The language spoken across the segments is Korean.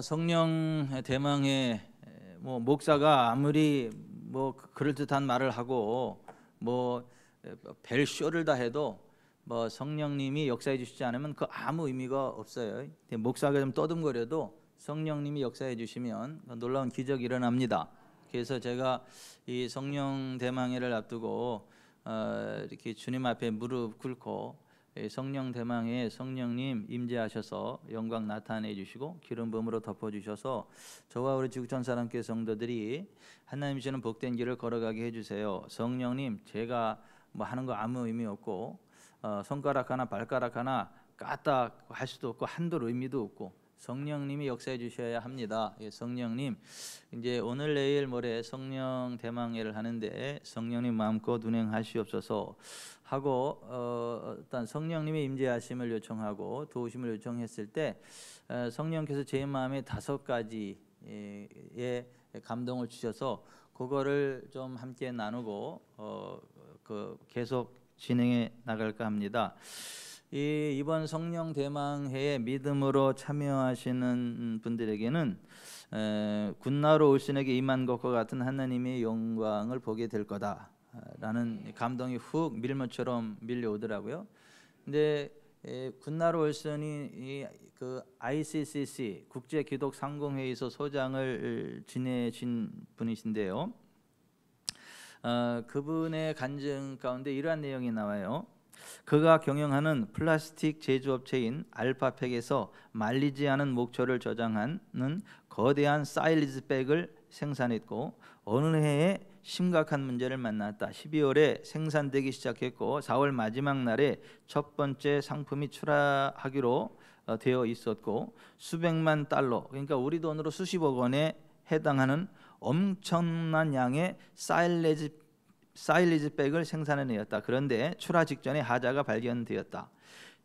성령 대망의 목사가 아무리 그럴듯한 말을 하고 벨쇼를 다 해도 성령님이 역사해 주시지 않으면 그 아무 의미가 없어요. 목사가 좀 떠듬거려도 성령님이 역사해 주시면 놀라운 기적이 일어납니다. 그래서 제가 이 성령 대망회를 앞두고 이렇게 주님 앞에 무릎 꿇고 성령 대망에 성령님 임재하셔서 영광 나타내 주시고 기름 부음으로 덮어 주셔서 저와 우리 지구촌 사랑교회 성도들이 하나님 주시는 복된 길을 걸어가게 해 주세요. 성령님, 제가 하는 거 아무 의미 없고 손가락 하나 발가락 하나 까딱 할 수도 없고 한들 의미도 없고 성령님이 역사해 주셔야 합니다. 성령님, 이제 오늘 내일 모레 성령 대망회를 하는데 성령님 마음껏 운행하시옵소서 하고 일단 성령님의 임재하심을 요청하고 도우심을 요청했을 때 성령께서 제 마음에 5가지의 감동을 주셔서 그거를 좀 함께 나누고 계속 진행해 나갈까 합니다. 이번 성령 대망회에 믿음으로 참여하시는 분들에게는 군나로 올신에게 임한 것과 같은 하나님의 영광을 보게 될 거다라는 감동이 훅 밀물처럼 밀려오더라고요. 근데 군나로 올신이 그 ICCC 국제 기독 상공회의소 소장을 지내신 분이신데요. 그분의 간증 가운데 이러한 내용이 나와요. 그가 경영하는 플라스틱 제조업체인 알파팩에서 말리지 않은 목초를 저장하는 거대한 사일리즈 백을 생산했고 어느 해에 심각한 문제를 만났다. 12월에 생산되기 시작했고 4월 마지막 날에 첫 번째 상품이 출하하기로 되어 있었고 수백만 달러, 그러니까 우리 돈으로 수십억 원에 해당하는 엄청난 양의 사일리즈 백을 생산해내었다. 그런데 출하 직전에 하자가 발견되었다.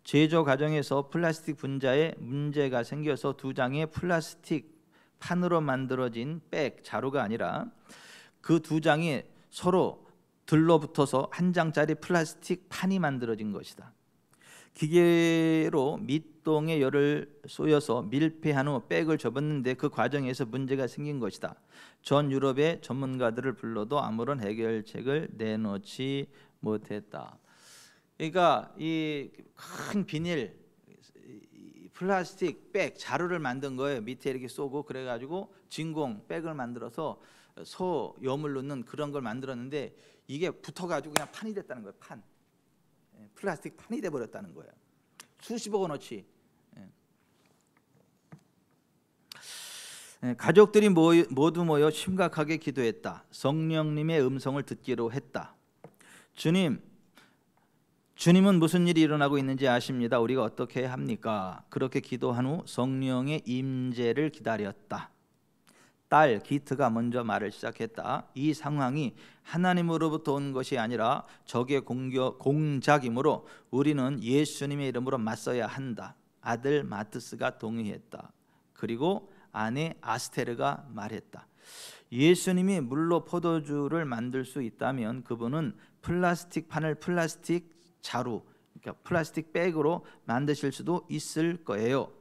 제조 과정에서 플라스틱 분자에 문제가 생겨서 2장의 플라스틱 판으로 만들어진 백 자루가 아니라 그 2장이 서로 들러붙어서 1장짜리 플라스틱 판이 만들어진 것이다. 기계로 밑동에 열을 쏘여서 밀폐한 후 백을 접었는데 그 과정에서 문제가 생긴 것이다. 전 유럽의 전문가들을 불러도 아무런 해결책을 내놓지 못했다. 그러니까 이 큰 비닐 플라스틱 백 자루를 만든 거예요. 밑에 이렇게 쏘고 그래가지고 진공 백을 만들어서 소 염을 넣는 그런 걸 만들었는데 이게 붙어가지고 그냥 판이 됐다는 거예요. 판. 플라스틱 판이 돼 버렸다는 거예요. 수십억 원어치. 가족들이 모두 모여 심각하게 기도했다. 성령님의 음성을 듣기로 했다. 주님은 무슨 일이 일어나고 있는지 아십니다. 우리가 어떻게 해야 합니까? 그렇게 기도한 후 성령의 임재를 기다렸다. 딸 기트가 먼저 말을 시작했다. 이 상황이 하나님으로부터 온 것이 아니라 적의 공작이므로 우리는 예수님의 이름으로 맞서야 한다. 아들 마트스가 동의했다. 그리고 아내 아스테르가 말했다. 예수님이 물로 포도주를 만들 수 있다면 그분은 플라스틱 판을 플라스틱 자루, 그러니까 플라스틱 백으로 만드실 수도 있을 거예요.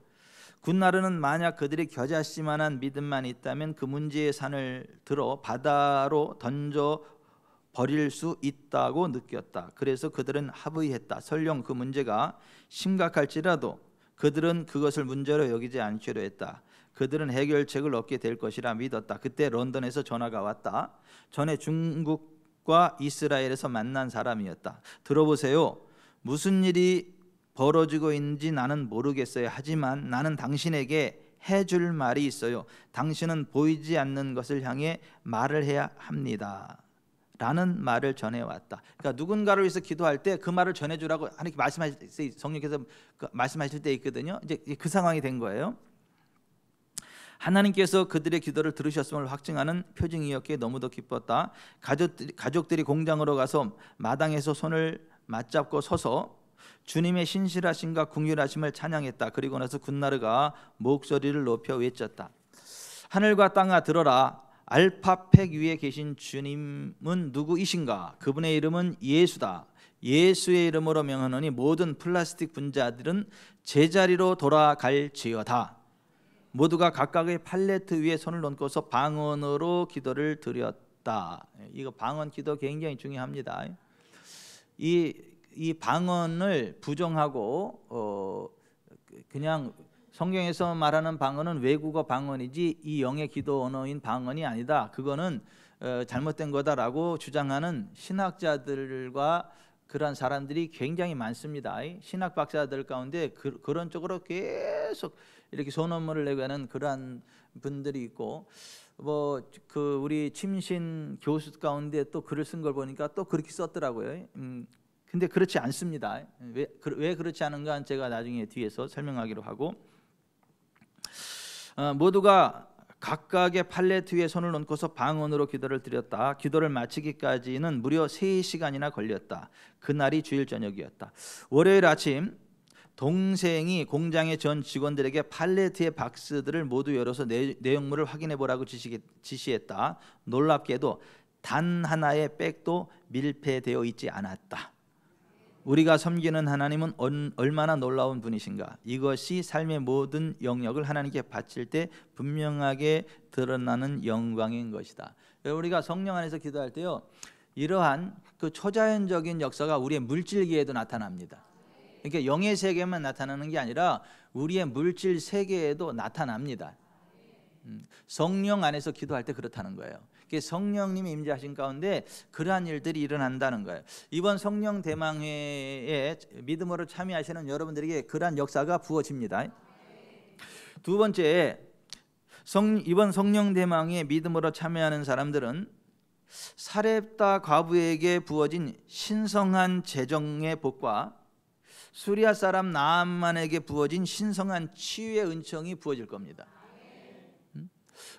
군나르는 만약 그들이 겨자씨만한 믿음만 있다면 그 문제의 산을 들어 바다로 던져 버릴 수 있다고 느꼈다. 그래서 그들은 합의했다. 설령 그 문제가 심각할지라도 그들은 그것을 문제로 여기지 않기로 했다. 그들은 해결책을 얻게 될 것이라 믿었다. 그때 런던에서 전화가 왔다. 전에 중국과 이스라엘에서 만난 사람이었다. 들어보세요. 무슨 일이 벌어지고 있는지 나는 모르겠어요. 하지만 나는 당신에게 해줄 말이 있어요. 당신은 보이지 않는 것을 향해 말을 해야 합니다. 라는 말을 전해왔다. 그러니까 누군가를 위해서 기도할 때 그 말을 전해주라고 하나님께 말씀하실 때, 성령께서 말씀하실 때 있거든요. 이제 그 상황이 된 거예요. 하나님께서 그들의 기도를 들으셨음을 확증하는 표징이었기에 너무도 기뻤다. 가족들이 공장으로 가서 마당에서 손을 맞잡고 서서 주님의 신실하심과 긍휼하심을 찬양했다. 그리고 나서 군나르가 목소리를 높여 외쳤다. 하늘과 땅아 들어라. 알파팩 위에 계신 주님은 누구이신가? 그분의 이름은 예수다. 예수의 이름으로 명하노니 모든 플라스틱 분자들은 제자리로 돌아갈지어다. 모두가 각각의 팔레트 위에 손을 얹고서 방언으로 기도를 드렸다. 이거 방언 기도 굉장히 중요합니다. 이 방언을 부정하고 그냥 성경에서 말하는 방언은 외국어 방언이지 이 영의 기도 언어인 방언이 아니다. 그거는 잘못된 거다라고 주장하는 신학자들과 그런 사람들이 굉장히 많습니다. 신학 박사들 가운데 그런 쪽으로 계속 이렇게 소논문을 내고 하는 그러한 분들이 있고, 뭐 그 우리 침신 교수 가운데 또 글을 쓴 걸 보니까 또 그렇게 썼더라고요. 근데 그렇지 않습니다. 왜 그렇지 않은가 제가 나중에 뒤에서 설명하기로 하고, 모두가 각각의 팔레트 위에 손을 얹고서 방언으로 기도를 드렸다. 기도를 마치기까지는 무려 3시간이나 걸렸다. 그날이 주일 저녁이었다. 월요일 아침 동생이 공장의 전 직원들에게 팔레트의 박스들을 모두 열어서 내용물을 확인해 보라고 지시했다. 놀랍게도 단 하나의 백도 밀폐되어 있지 않았다. 우리가 섬기는 하나님은 얼마나 놀라운 분이신가. 이것이 삶의 모든 영역을 하나님께 바칠 때 분명하게 드러나는 영광인 것이다. 우리가 성령 안에서 기도할 때요, 이러한 그 초자연적인 역사가 우리의 물질계에도 나타납니다. 그러니까 영의 세계만 나타나는 게 아니라 우리의 물질 세계에도 나타납니다. 성령 안에서 기도할 때 그렇다는 거예요. 성령님이 임재하신 가운데 그러한 일들이 일어난다는 거예요. 이번 성령 대망회에 믿음으로 참여하시는 여러분들에게 그러한 역사가 부어집니다. 두 번째, 이번 성령 대망회에 믿음으로 참여하는 사람들은 사렙다 과부에게 부어진 신성한 재정의 복과 수리아 사람 나암만에게 부어진 신성한 치유의 은총이 부어질 겁니다.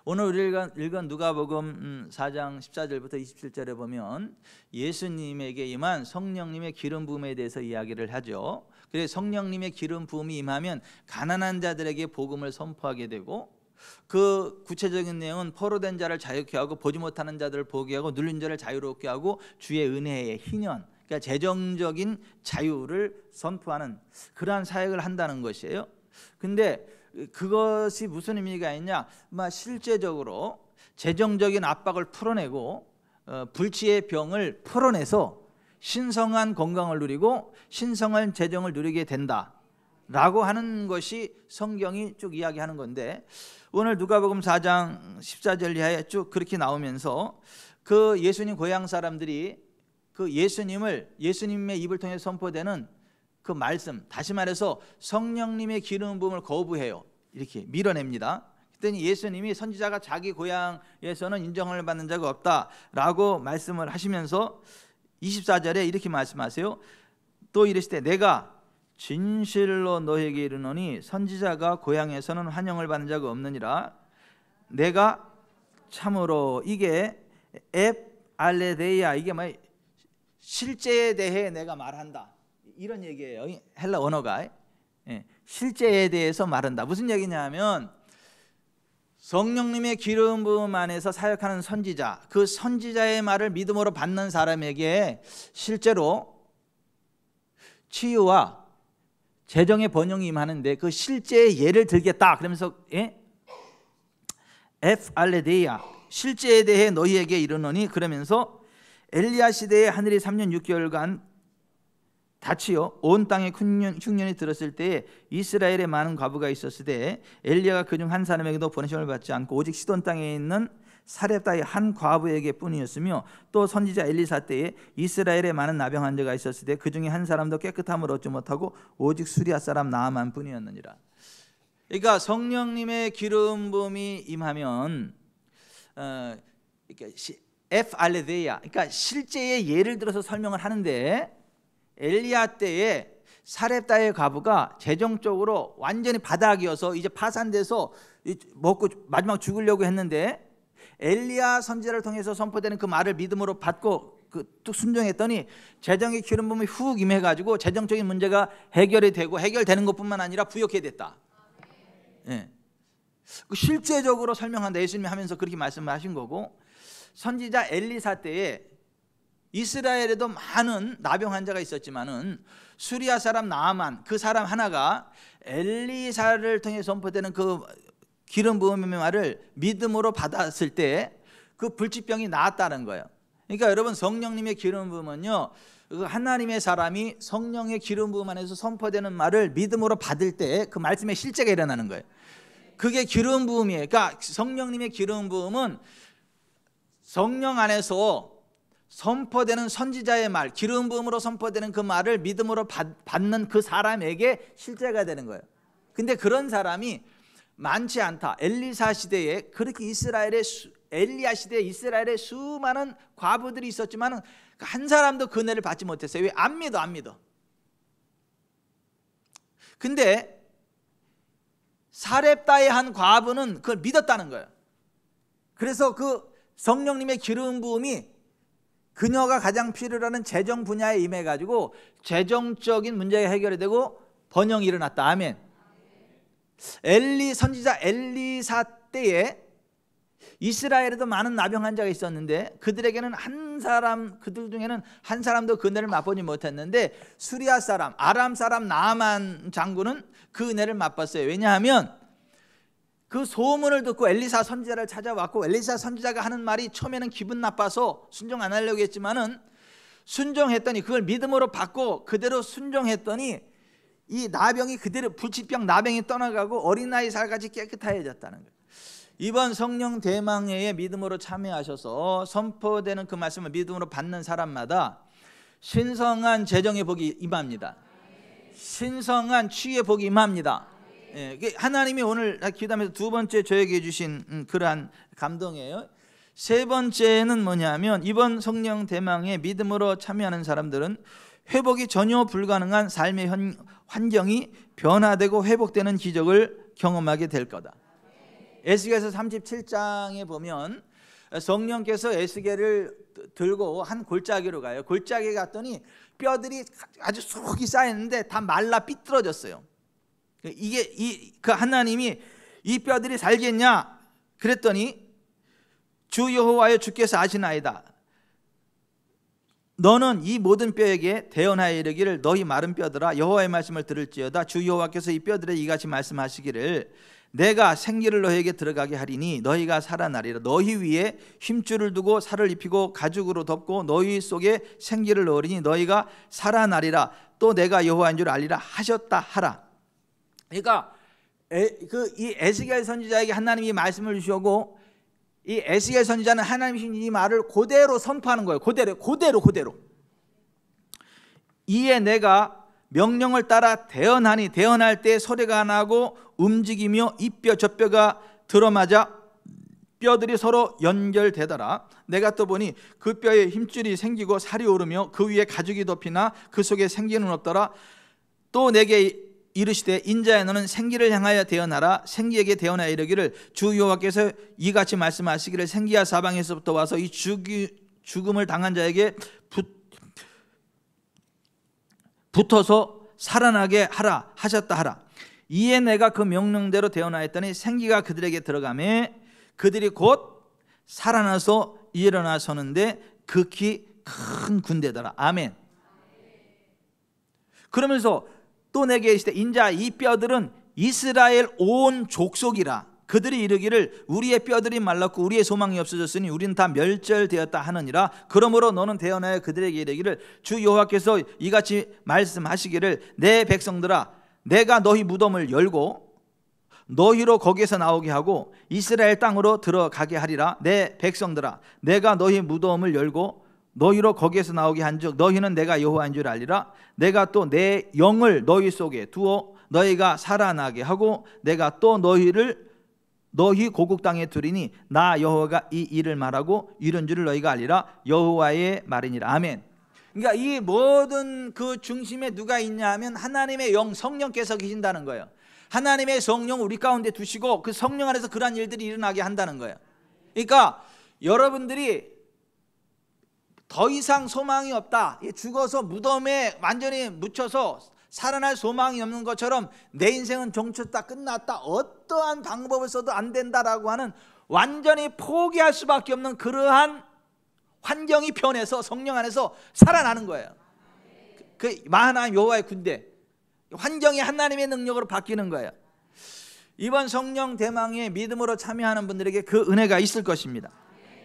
오늘 우리가 읽은 누가복음 4장 14절부터 27절에 보면 예수님에게 임한 성령님의 기름 부음에 대해서 이야기를 하죠. 그래서 성령님의 기름 부음이 임하면 가난한 자들에게 복음을 선포하게 되고, 그 구체적인 내용은 포로된 자를 자유케 하고 보지 못하는 자들을 보게 하고 눌린 자를 자유롭게 하고 주의 은혜의 희년, 그러니까 재정적인 자유를 선포하는 그러한 사역을 한다는 것이에요. 근데 그것이 무슨 의미가 있냐? 실제적으로 재정적인 압박을 풀어내고 불치의 병을 풀어내서 신성한 건강을 누리고 신성한 재정을 누리게 된다라고 하는 것이 성경이 쭉 이야기하는 건데, 오늘 누가복음 4장 14절 이하에 쭉 그렇게 나오면서 그 예수님 고향 사람들이 그 예수님의 입을 통해 선포되는 그 말씀, 다시 말해서 성령님의 기름 부음을 거부해요. 이렇게 밀어냅니다. 그랬더니 예수님이 선지자가 자기 고향에서는 인정을 받는 자가 없다라고 말씀을 하시면서 24절에 이렇게 말씀하세요. 또 이르시되 내가 진실로 너에게 이르노니 선지자가 고향에서는 환영을 받는 자가 없느니라. 내가 참으로, 이게 알레데이아, 이게 실제에 대해 내가 말한다, 이런 얘기예요. 헬라 언어가 실제에 대해서 말한다. 무슨 얘기냐면 성령님의 기름 부음 안에서 사역하는 선지자, 그 선지자의 말을 믿음으로 받는 사람에게 실제로 치유와 재정의 번영이 임하는데 그 실제의 예를 들겠다. 그러면서 알레데이아, 실제에 대해 너희에게 이르노니, 그러면서 엘리야 시대에 하늘이 3년 6개월간 닫히어 온 땅에 흉년이 들었을 때에 이스라엘에 많은 과부가 있었을 때 엘리야가 그중 한 사람에게도 번심을 받지 않고 오직 시돈 땅에 있는 사렙다의 한 과부에게 뿐이었으며, 또 선지자 엘리사 때에 이스라엘에 많은 나병 자가 있었을 때 그중에 한 사람도 깨끗함을 얻지 못하고 오직 수리아 사람 나아만 뿐이었느니라. 그러니까 성령님의 기름 부음이 임하면 알레데이아, 그러니까 실제의 예를 들어서 설명을 하는데, 엘리야 때에 사렙다의 과부가 재정적으로 완전히 바닥이어서 이제 파산돼서 먹고 마지막 죽으려고 했는데, 엘리야 선지자를 통해서 선포되는 그 말을 믿음으로 받고 뚝 순종했더니 재정의 기름 부음이 훅 임해가지고 재정적인 문제가 해결이 되고, 해결되는 것뿐만 아니라 부욕해 됐다. 실제적으로 설명한다. 예수님이 하면서 그렇게 말씀을 하신 거고, 선지자 엘리사 때에 이스라엘에도 많은 나병 환자가 있었지만은 수리아 사람 나아만, 그 사람 하나가 엘리사를 통해 선포되는 그 기름 부음의 말을 믿음으로 받았을 때 그 불치병이 나았다는 거예요. 그러니까 여러분, 성령님의 기름 부음은요, 하나님의 사람이 성령의 기름 부음 안에서 선포되는 말을 믿음으로 받을 때 그 말씀의 실제가 일어나는 거예요. 그게 기름 부음이에요. 그러니까 성령님의 기름 부음은 성령 안에서 선포되는 선지자의 말, 기름 부음으로 선포되는 그 말을 믿음으로 받는 그 사람에게 실제가 되는 거예요. 근데 그런 사람이 많지 않다. 엘리사 시대에 그렇게 엘리야 시대에 이스라엘에 수많은 과부들이 있었지만 한 사람도 그 은혜를 받지 못했어요. 왜? 안 믿어. 근데 사렙다의 한 과부는 그걸 믿었다는 거예요. 그래서 그 성령님의 기름 부음이 그녀가 가장 필요로 하는 재정 분야에 임해가지고 재정적인 문제가 해결이 되고 번영이 일어났다. 아멘. 선지자 엘리사 때에 이스라엘에도 많은 나병 환자가 있었는데 그들에게는 그들 중에는 한 사람도 그 은혜를 맛보지 못했는데 수리아 사람, 아람 사람 나아만 장군은 그 은혜를 맛봤어요. 왜냐하면 그 소문을 듣고 엘리사 선지자를 찾아왔고, 엘리사 선지자가 하는 말이 처음에는 기분 나빠서 순종 안 하려고 했지만은 순종했더니, 그걸 믿음으로 받고 그대로 순종했더니 이 나병이 그대로, 불치병 나병이 떠나가고 어린아이 살같이 깨끗해졌다는 거예요. 이번 성령 대망회에 믿음으로 참여하셔서 선포되는 그 말씀을 믿음으로 받는 사람마다 신성한 재정의 복이 임합니다. 신성한 치유의 복이 임합니다. 하나님이 오늘 기도하면서 두 번째 저에게 주신 그러한 감동이에요. 세 번째는 뭐냐면, 이번 성령 대망에 믿음으로 참여하는 사람들은 회복이 전혀 불가능한 삶의 환경이 변화되고 회복되는 기적을 경험하게 될 거다. 에스겔서 37장에 보면 성령께서 에스겔을 들고 한 골짜기로 가요. 골짜기에 갔더니 뼈들이 아주 속이 쌓였는데 다 말라 삐뚤어졌어요. 그 하나님이 이 뼈들이 살겠냐 그랬더니, 주 여호와여 주께서 아시나이다. 너는 이 모든 뼈에게 대언하여 이르기를, 너희 마른 뼈들아 여호와의 말씀을 들을지어다. 주 여호와께서 이 뼈들에 이같이 말씀하시기를, 내가 생기를 너희에게 들어가게 하리니 너희가 살아나리라. 너희 위에 힘줄을 두고 살을 입히고 가죽으로 덮고 너희 속에 생기를 넣으리니 너희가 살아나리라. 또 내가 여호와인 줄 알리라 하셨다 하라. 그러니까 이 에스겔 선지자에게 하나님이 말씀을 주시고, 이 에스겔 선지자는 하나님이 이 말을 그대로 선포하는 거예요. 그대로. 이에 내가 명령을 따라 대언하니, 대언할 때 소리가 나고 움직이며 이 뼈 저 뼈가 들어맞아 뼈들이 서로 연결되더라. 내가 또 보니 그 뼈에 힘줄이 생기고 살이 오르며 그 위에 가죽이 덮이나 그 속에 생기는 없더라. 또 내게 이르시되, 인자야 너는 생기를 향하여 대언하라. 생기에게 대언하여 이르기를, 주 여호와께서 이같이 말씀하시기를, 생기야 사방에서부터 와서 이 죽음을 당한 자에게 붙어서 살아나게 하라 하셨다 하라. 이에 내가 그 명령대로 대언하였더니 생기가 그들에게 들어가매 그들이 곧 살아나서 일어나 서는데 극히 큰 군대더라. 아멘. 그러면서 또 내게 이르시되, 인자 이 뼈들은 이스라엘 온 족속이라. 그들이 이르기를, 우리의 뼈들이 말랐고 우리의 소망이 없어졌으니 우리는 다 멸절되었다 하느니라. 그러므로 너는 대언하여 그들에게 이르기를, 주 여호와께서 이같이 말씀하시기를, 내 백성들아 내가 너희 무덤을 열고 너희로 거기에서 나오게 하고 이스라엘 땅으로 들어가게 하리라. 내 백성들아 내가 너희 무덤을 열고 너희로 거기에서 나오게 한즉 너희는 내가 여호와인 줄 알리라. 내가 또 내 영을 너희 속에 두어 너희가 살아나게 하고 내가 또 너희 고국 땅에 두리니 나 여호와가 이 일을 말하고 이런 줄을 너희가 알리라. 여호와의 말이니라. 아멘. 그러니까 이 모든 그 중심에 누가 있냐 하면 하나님의 영, 성령께서 계신다는 거예요. 하나님의 성령 우리 가운데 두시고 그 성령 안에서 그러한 일들이 일어나게 한다는 거예요. 그러니까 여러분들이 더 이상 소망이 없다, 죽어서 무덤에 완전히 묻혀서 살아날 소망이 없는 것처럼 내 인생은 종쳤다, 끝났다, 어떠한 방법을 써도 안 된다라고 하는, 완전히 포기할 수밖에 없는 그러한 환경이 변해서 성령 안에서 살아나는 거예요. 그 하나님 여호와의 군대, 환경이 하나님의 능력으로 바뀌는 거예요. 이번 성령 대망에 믿음으로 참여하는 분들에게 그 은혜가 있을 것입니다.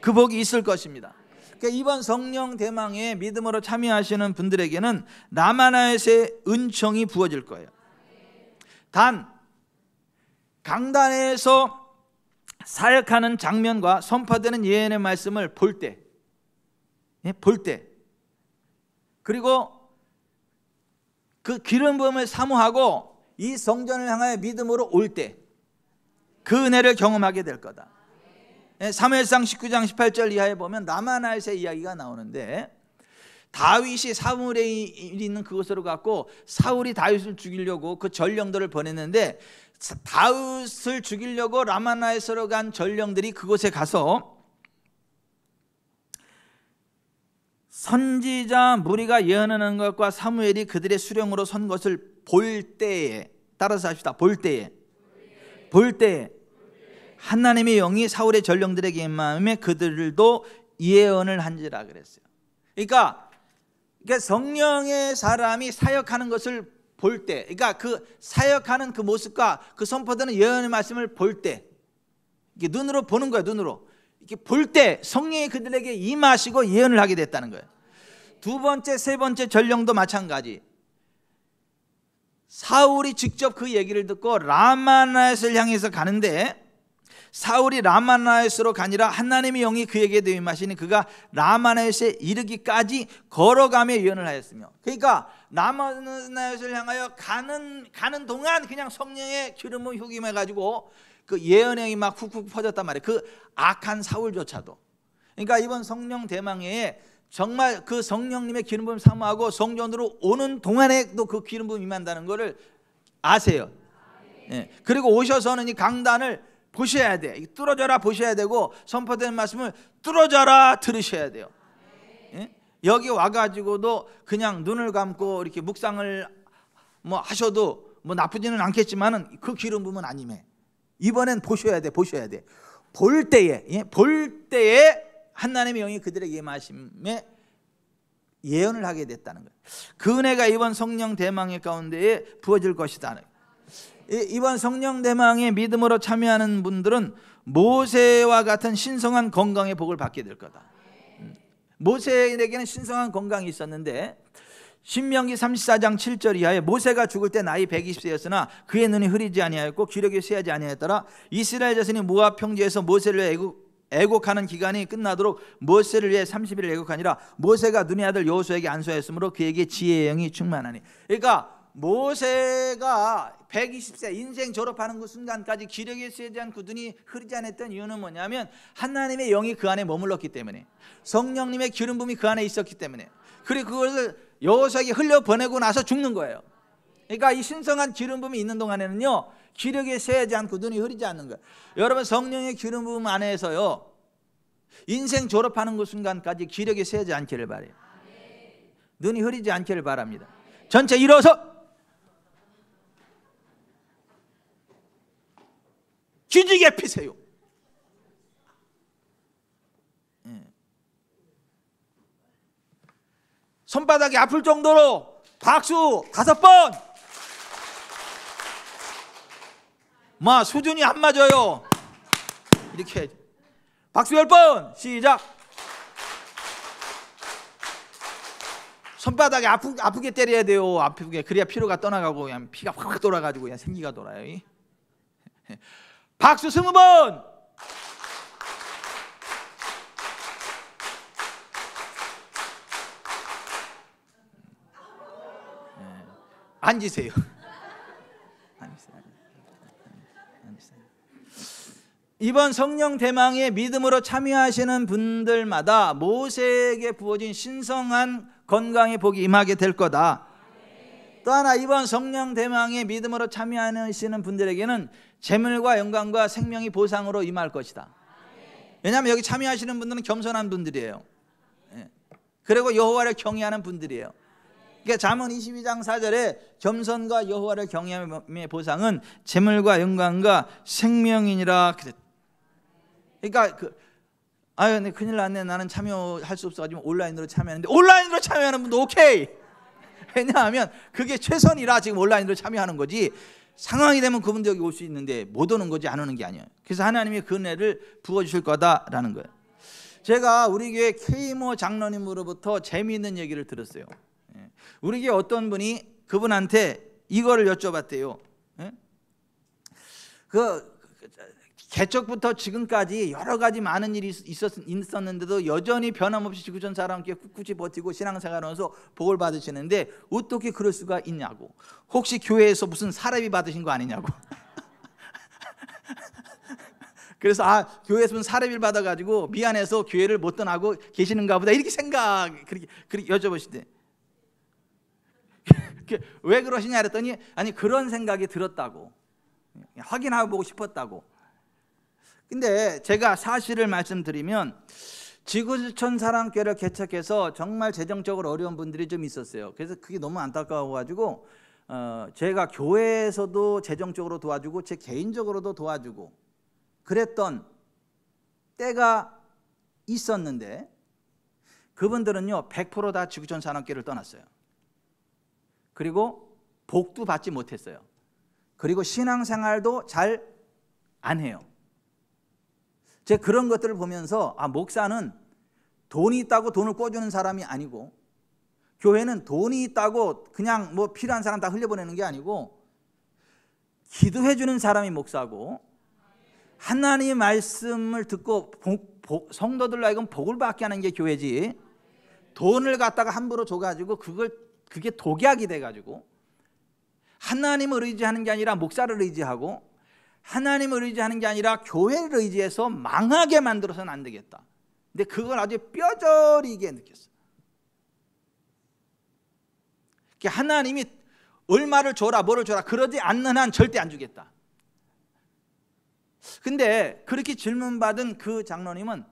그 복이 있을 것입니다. 그러니까 이번 성령 대망에 믿음으로 참여하시는 분들에게는 라마나에서의 은총이 부어질 거예요. 단 강단에서 사역하는 장면과 선포되는 예언의 말씀을 볼 때, 그리고 그 기름 부음을 사모하고 이 성전을 향하여 믿음으로 올 때 그 은혜를 경험하게 될 거다. 사무엘상 19장 18절 이하에 보면 라마나에서의 이야기가 나오는데, 다윗이 사무엘에 있는 그곳으로 갔고 사울이 다윗을 죽이려고 그 전령들을 보냈는데, 다윗을 죽이려고 라마나에서로 간 전령들이 그곳에 가서 선지자 무리가 예언하는 것과 사무엘이 그들의 수령으로 선 것을 볼 때에, 따라서 합시다. 볼 때에 하나님의 영이 사울의 전령들에게 임함에 그들도 예언을 한지라 그랬어요. 그러니까 성령의 사람이 사역하는 것을 볼 때, 그러니까 그 사역하는 그 모습과 그 선포되는 예언의 말씀을 볼 때, 이게 눈으로 보는 거예요. 눈으로 이렇게 볼 때 성령이 그들에게 임하시고 예언을 하게 됐다는 거예요. 두 번째, 세 번째 전령도 마찬가지. 사울이 직접 그 얘기를 듣고 라마나에스를 향해서 가는데, 사울이 라마나에스로 가니라 하나님의 영이 그에게 임하시니 그가 라마나에스에 이르기까지 걸어가며 예언을 하였으며, 그러니까 라마나에스를 향하여 가는 동안 그냥 성령의 기름을 휘김해 가지고 그 예언이 막 훅훅 퍼졌단 말이에요. 그 악한 사울조차도. 그러니까 이번 성령 대망회에 정말 그 성령님의 기름 부음 사모하고 성전으로 오는 동안에도 그 기름 부음 임한다는 것을 아세요. 그리고 오셔서는 이 강단을 보셔야 돼. 뚫어져라 보셔야 되고, 선포되는 말씀을 뚫어져라 들으셔야 돼요. 여기 와가지고도 그냥 눈을 감고 이렇게 묵상을 하셔도 나쁘지는 않겠지만은 그 기름 부음은 아니매. 이번엔 보셔야 돼. 볼 때에 하나님의 영이 그들에게 임하심에 예언을 하게 됐다는 거예요. 그 은혜가 이번 성령 대망의 가운데에 부어질 것이다. 이번 성령 대망의 믿음으로 참여하는 분들은 모세와 같은 신성한 건강의 복을 받게 될 거다. 모세에게는 신성한 건강이 있었는데, 신명기 34장 7절 이하에 모세가 죽을 때 나이 120세였으나 그의 눈이 흐리지 아니하였고 기력이 쇠하지 아니하였더라. 이스라엘 자손이 모압 평지에서 모세를 애곡하는 기간이 끝나도록 모세를 위해 30일을 애곡하니라. 모세가 눈의 아들 여호수아에게 안수하였으므로 그에게 지혜의 영이 충만하니. 그러니까 모세가 120세 인생 졸업하는 그 순간까지 기력이 쇠지 않고 눈이 흐리지 않았던 이유는 뭐냐면 하나님의 영이 그 안에 머물렀기 때문에, 성령님의 기름 부음이 그 안에 있었기 때문에, 그리고 그것을 여호수아에게 흘려보내고 나서 죽는 거예요. 그러니까 이 신성한 기름 부음이 있는 동안에는요, 기력이 쇠지 않고 눈이 흐리지 않는 거예요. 여러분, 성령의 기름 부음 안에서요, 인생 졸업하는 그 순간까지 기력이 쇠지 않기를 바라요. 눈이 흐리지 않기를 바랍니다. 전체 일어서 기지개 피세요. 손바닥이 아플 정도로 박수 5번. 수준이 안 맞아요. 이렇게 박수 10번. 시작. 손바닥이 아프게 때려야 돼요. 아프게. 그래야 피로가 떠나가고 그냥 피가 확 돌아가지고 그냥 생기가 돌아요. 박수 20번. 앉으세요. 이번 성령 대망의 믿음으로 참여하시는 분들마다 모세에게 부어진 신성한 건강의 복이 임하게 될 거다. 또 하나, 이번 성령 대망의 믿음으로 참여하시는 분들에게는 재물과 영광과 생명이 보상으로 임할 것이다. 왜냐하면 여기 참여하시는 분들은 겸손한 분들이에요. 그리고 여호와를 경외하는 분들이에요. 그러니까 잠언 22장 4절에 겸손과 여호와를 경외함의 보상은 재물과 영광과 생명이니라. 그러니까 근데 큰일 났네. 나는 참여할 수 없어가지고 온라인으로 참여하는데, 온라인으로 참여하는 분도 오케이. 왜냐하면 그게 최선이라 지금 온라인으로 참여하는 거지. 상황이 되면 그분도 여기 올 수 있는데 못 오는 거지, 안 오는 게 아니에요. 그래서 하나님이 그 은혜를 부어주실 거다라는 거예요. 제가 우리 교회 K모 장로님으로부터 재미있는 얘기를 들었어요. 우리 교회 어떤 분이 그분한테 이거를 여쭤봤대요. 그 개척부터 지금까지 여러 가지 많은 일이 있었는데도 여전히 변함없이 지구촌 사람께 꿋꿋이 버티고 신앙생활하면서 복을 받으시는데 어떻게 그럴 수가 있냐고. 혹시 교회에서 무슨 사례비 받으신 거 아니냐고. 그래서 교회에서 무슨 사례비를 받아가지고 미안해서 교회를 못 떠나고 계시는가 보다 이렇게 그렇게 여쭤보시대. 왜 그러시냐 그랬더니 아니 그런 생각이 들었다고, 확인하고 보고 싶었다고. 근데 제가 사실을 말씀드리면 지구촌 사랑교회를 개척해서 정말 재정적으로 어려운 분들이 좀 있었어요. 그래서 그게 너무 안타까워가지고 제가 교회에서도 재정적으로 도와주고 제 개인적으로도 도와주고 그랬던 때가 있었는데 그분들은요 100% 다 지구촌 사랑교회를 떠났어요. 그리고 복도 받지 못했어요. 그리고 신앙생활도 잘 안 해요. 제가 그런 것들을 보면서 목사는 돈이 있다고 돈을 꿔주는 사람이 아니고, 교회는 돈이 있다고 그냥 뭐 필요한 사람 다 흘려보내는 게 아니고, 기도해 주는 사람이 목사고, 하나님의 말씀을 듣고 성도들로 하여금 복을 받게 하는 게 교회지, 돈을 갖다가 함부로 줘가지고 그게 독약이 돼가지고 하나님을 의지하는 게 아니라 목사를 의지하고 하나님을 의지하는 게 아니라 교회를 의지해서 망하게 만들어서는 안 되겠다. 근데 그걸 아주 뼈저리게 느꼈어요. 하나님이 얼마를 줘라 뭐를 줘라 그러지 않는 한 절대 안 주겠다. 근데 그렇게 질문받은 그 장로님은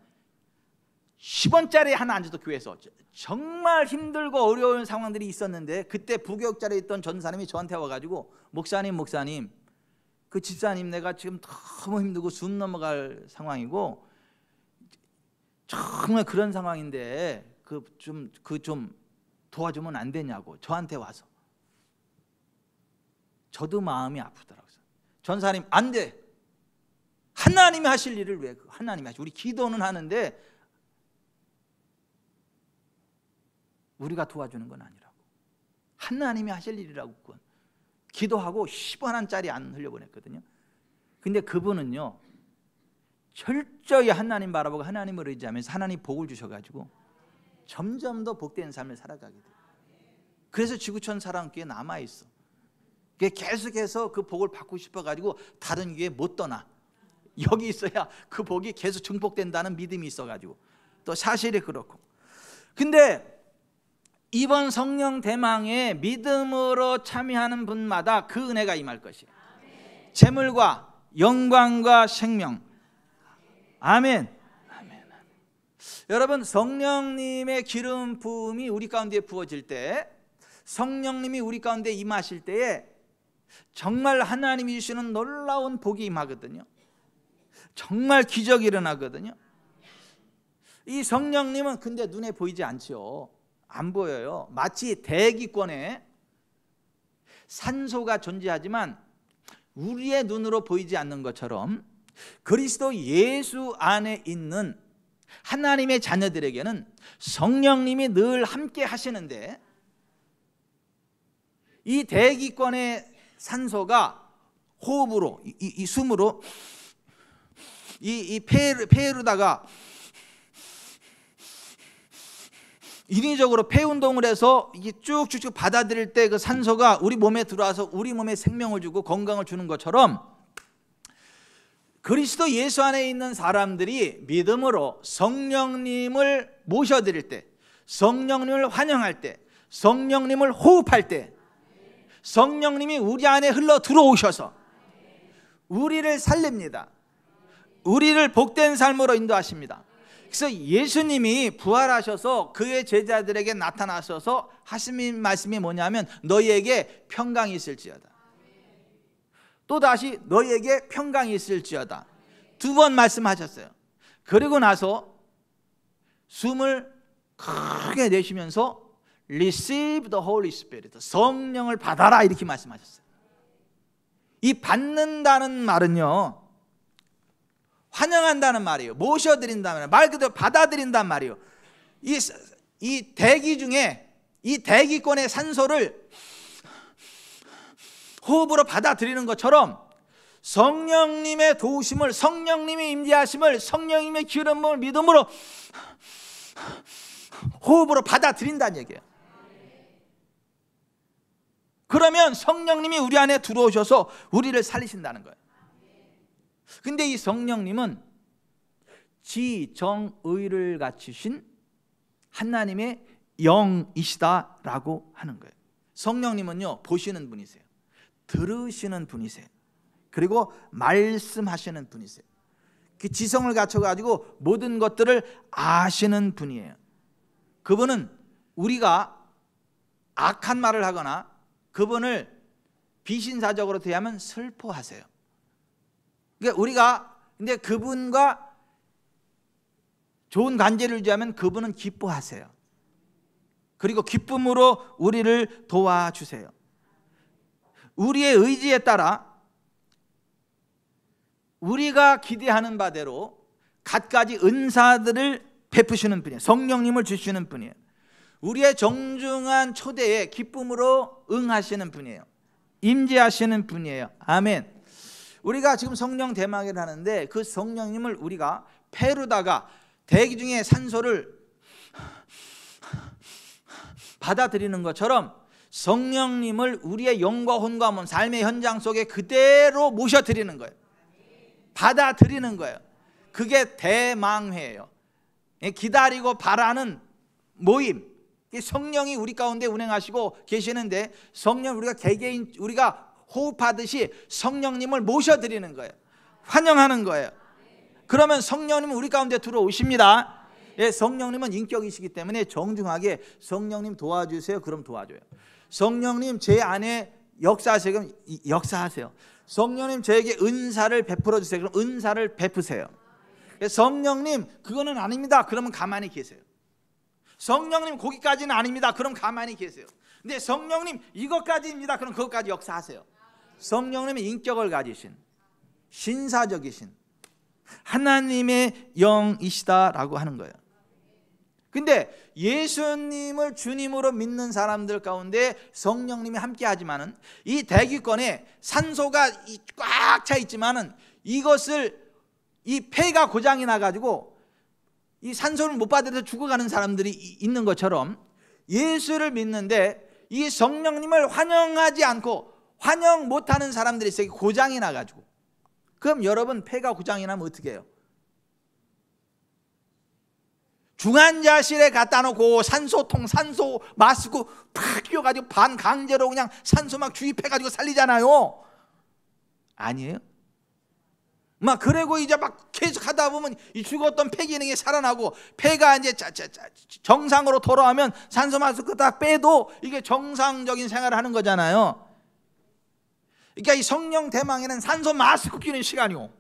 10원짜리 하나 안 줘도 교회에서 정말 힘들고 어려운 상황들이 있었는데 그때 부교육자리에 있던 전사님이 저한테 와가지고 목사님 그 집사님 내가 지금 너무 힘들고 숨 넘어갈 상황이고 정말 그런 상황인데 좀 도와주면 안 되냐고 저한테 와서. 저도 마음이 아프더라고요. 전사님 안 돼. 하나님이 하실 일을 왜 하나님이 하시? 우리 기도는 하는데 우리가 도와주는 건 아니라고. 하나님이 하실 일이라고. 그건 기도하고 10원짜리 안 흘려보냈거든요. 근데 그분은요 철저히 하나님 바라보고 하나님을 의지하면서 하나님 복을 주셔가지고 점점 더 복된 삶을 살아가게 돼요. 그래서 지구촌 사랑교회에 남아있어. 계속해서 그 복을 받고 싶어가지고 다른 교회에 못 떠나. 여기 있어야 그 복이 계속 증폭된다는 믿음이 있어가지고. 또 사실이 그렇고. 근데 이번 성령 대망에 믿음으로 참여하는 분마다 그 은혜가 임할 것이에요. 재물과 영광과 생명. 아멘. 아멘. 여러분 성령님의 기름 부음이 우리 가운데 부어질 때, 성령님이 우리 가운데 임하실 때에 정말 하나님이 주시는 놀라운 복이 임하거든요. 정말 기적이 일어나거든요. 이 성령님은 근데 눈에 보이지 않죠. 안 보여요. 마치 대기권에 산소가 존재하지만 우리의 눈으로 보이지 않는 것처럼 그리스도 예수 안에 있는 하나님의 자녀들에게는 성령님이 늘 함께 하시는데, 이 대기권의 산소가 호흡으로 이 숨으로 이 폐로다가 인위적으로 폐 운동을 해서 이게 쭉쭉쭉 받아들일 때 그 산소가 우리 몸에 들어와서 우리 몸에 생명을 주고 건강을 주는 것처럼, 그리스도 예수 안에 있는 사람들이 믿음으로 성령님을 모셔드릴 때, 성령님을 환영할 때, 성령님을 호흡할 때 성령님이 우리 안에 흘러 들어오셔서 우리를 살립니다. 우리를 복된 삶으로 인도하십니다. 그래서 예수님이 부활하셔서 그의 제자들에게 나타나셔서 하신 말씀이 뭐냐면 너희에게 평강이 있을지어다. 또다시 너희에게 평강이 있을지어다. 2번 말씀하셨어요. 그리고 나서 숨을 크게 내쉬면서 Receive the Holy Spirit, 성령을 받아라 이렇게 말씀하셨어요. 이 받는다는 말은요, 환영한다는 말이에요. 모셔드린다는 말, 말 그대로 받아들인단 말이에요. 이 대기 중에 이 대기권의 산소를 호흡으로 받아들이는 것처럼 성령님의 도우심을, 성령님의 임재하심을, 성령님의 기름을 믿음으로 호흡으로 받아들인다는 얘기예요. 그러면 성령님이 우리 안에 들어오셔서 우리를 살리신다는 거예요. 근데 이 성령님은 지정의를 갖추신 하나님의 영이시다라고 하는 거예요. 성령님은요, 보시는 분이세요. 들으시는 분이세요. 그리고 말씀하시는 분이세요. 그 지성을 갖춰가지고 모든 것들을 아시는 분이에요. 그분은 우리가 악한 말을 하거나 그분을 비신사적으로 대하면 슬퍼하세요. 그러니까 우리가 근데 그분과 좋은 관계를 유지하면 그분은 기뻐하세요. 그리고 기쁨으로 우리를 도와주세요. 우리의 의지에 따라 우리가 기대하는 바대로 갖가지 은사들을 베푸시는 분이에요. 성령님을 주시는 분이에요. 우리의 정중한 초대에 기쁨으로 응하시는 분이에요. 임재하시는 분이에요. 아멘. 우리가 지금 성령 대마기를 하는데 그 성령님을 우리가 폐로다가 대기 중에 산소를 받아들이는 것처럼 성령님을 우리의 영과 혼과 몸, 삶의 현장 속에 그대로 모셔드리는 거예요. 받아들이는 거예요. 그게 대망회예요. 기다리고 바라는 모임. 성령이 우리 가운데 운행하시고 계시는데 성령 우리가 개개인 우리가 호흡하듯이 성령님을 모셔드리는 거예요. 환영하는 거예요. 그러면 성령님은 우리 가운데 들어오십니다. 예, 성령님은 인격이시기 때문에 정중하게 성령님 도와주세요. 그럼 도와줘요. 성령님 제 안에 역사하세요. 그럼 역사하세요. 성령님 저에게 은사를 베풀어 주세요. 그럼 은사를 베푸세요. 성령님 그거는 아닙니다. 그러면 가만히 계세요. 성령님 거기까지는 아닙니다. 그럼 가만히 계세요. 근데 성령님 이것까지입니다. 그럼 그것까지 역사하세요. 성령님의 인격을 가지신 신사적이신 하나님의 영이시다라고 하는 거예요. 근데 예수님을 주님으로 믿는 사람들 가운데 성령님이 함께 하지만은 이 대기권에 산소가 꽉 차 있지만은 이것을 이 폐가 고장이 나가지고 이 산소를 못 받아서 죽어가는 사람들이 있는 것처럼 예수를 믿는데 이 성령님을 환영하지 않고 환영 못하는 사람들이 있어요. 고장이 나가지고. 그럼 여러분 폐가 고장이 나면 어떻게 해요? 중환자실에 갖다 놓고 산소통, 산소 마스크 팍 끼워가지고 반강제로 그냥 산소 막 주입해가지고 살리잖아요. 아니에요? 막 그러고 이제 막 계속 하다 보면 이 죽었던 폐 기능이 살아나고 폐가 이제 정상으로 돌아오면 산소 마스크 딱 빼도 이게 정상적인 생활을 하는 거잖아요. 그러니까 이 성령 대망에는 산소 마스크 끼는 시간이요.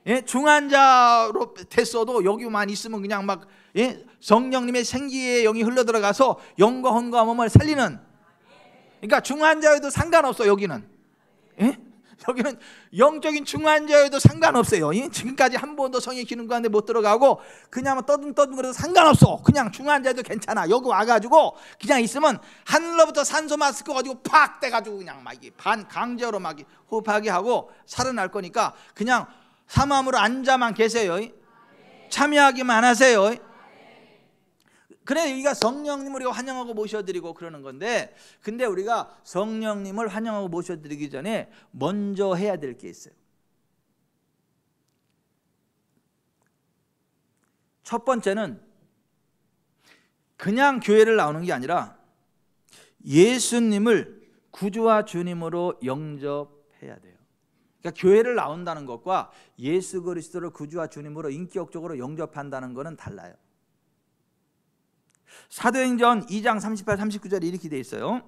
예? 중환자로 됐어도 여기만 있으면 그냥 막 예? 성령님의 생기의 영이 흘러들어가서 영과 혼과 몸을 살리는. 그러니까 중환자여도 상관없어. 여기는 예? 여기는 영적인 중환자여도 상관없어요. 예? 지금까지 한 번도 성의 기능 가운데 못 들어가고 그냥 떠듬떠듬 그래도 상관없어. 그냥 중환자여도 괜찮아. 여기 와가지고 그냥 있으면 하늘로부터 산소 마스크 가지고 팍 떼가지고 그냥 막 반강제로 막 호흡하게 하고 살아날 거니까 그냥 사마음으로 앉아만 계세요. 참여하기만 하세요. 그래 우리가 성령님을 우리가 환영하고 모셔드리고 그러는 건데, 근데 우리가 성령님을 환영하고 모셔드리기 전에 먼저 해야 될 게 있어요. 첫 번째는 그냥 교회를 나오는 게 아니라 예수님을 구주와 주님으로 영접해야 돼요. 그러니까 교회를 나온다는 것과 예수 그리스도를 구주와 주님으로 인격적으로 영접한다는 것은 달라요. 사도행전 2장 38, 39절에 이렇게 되어 있어요.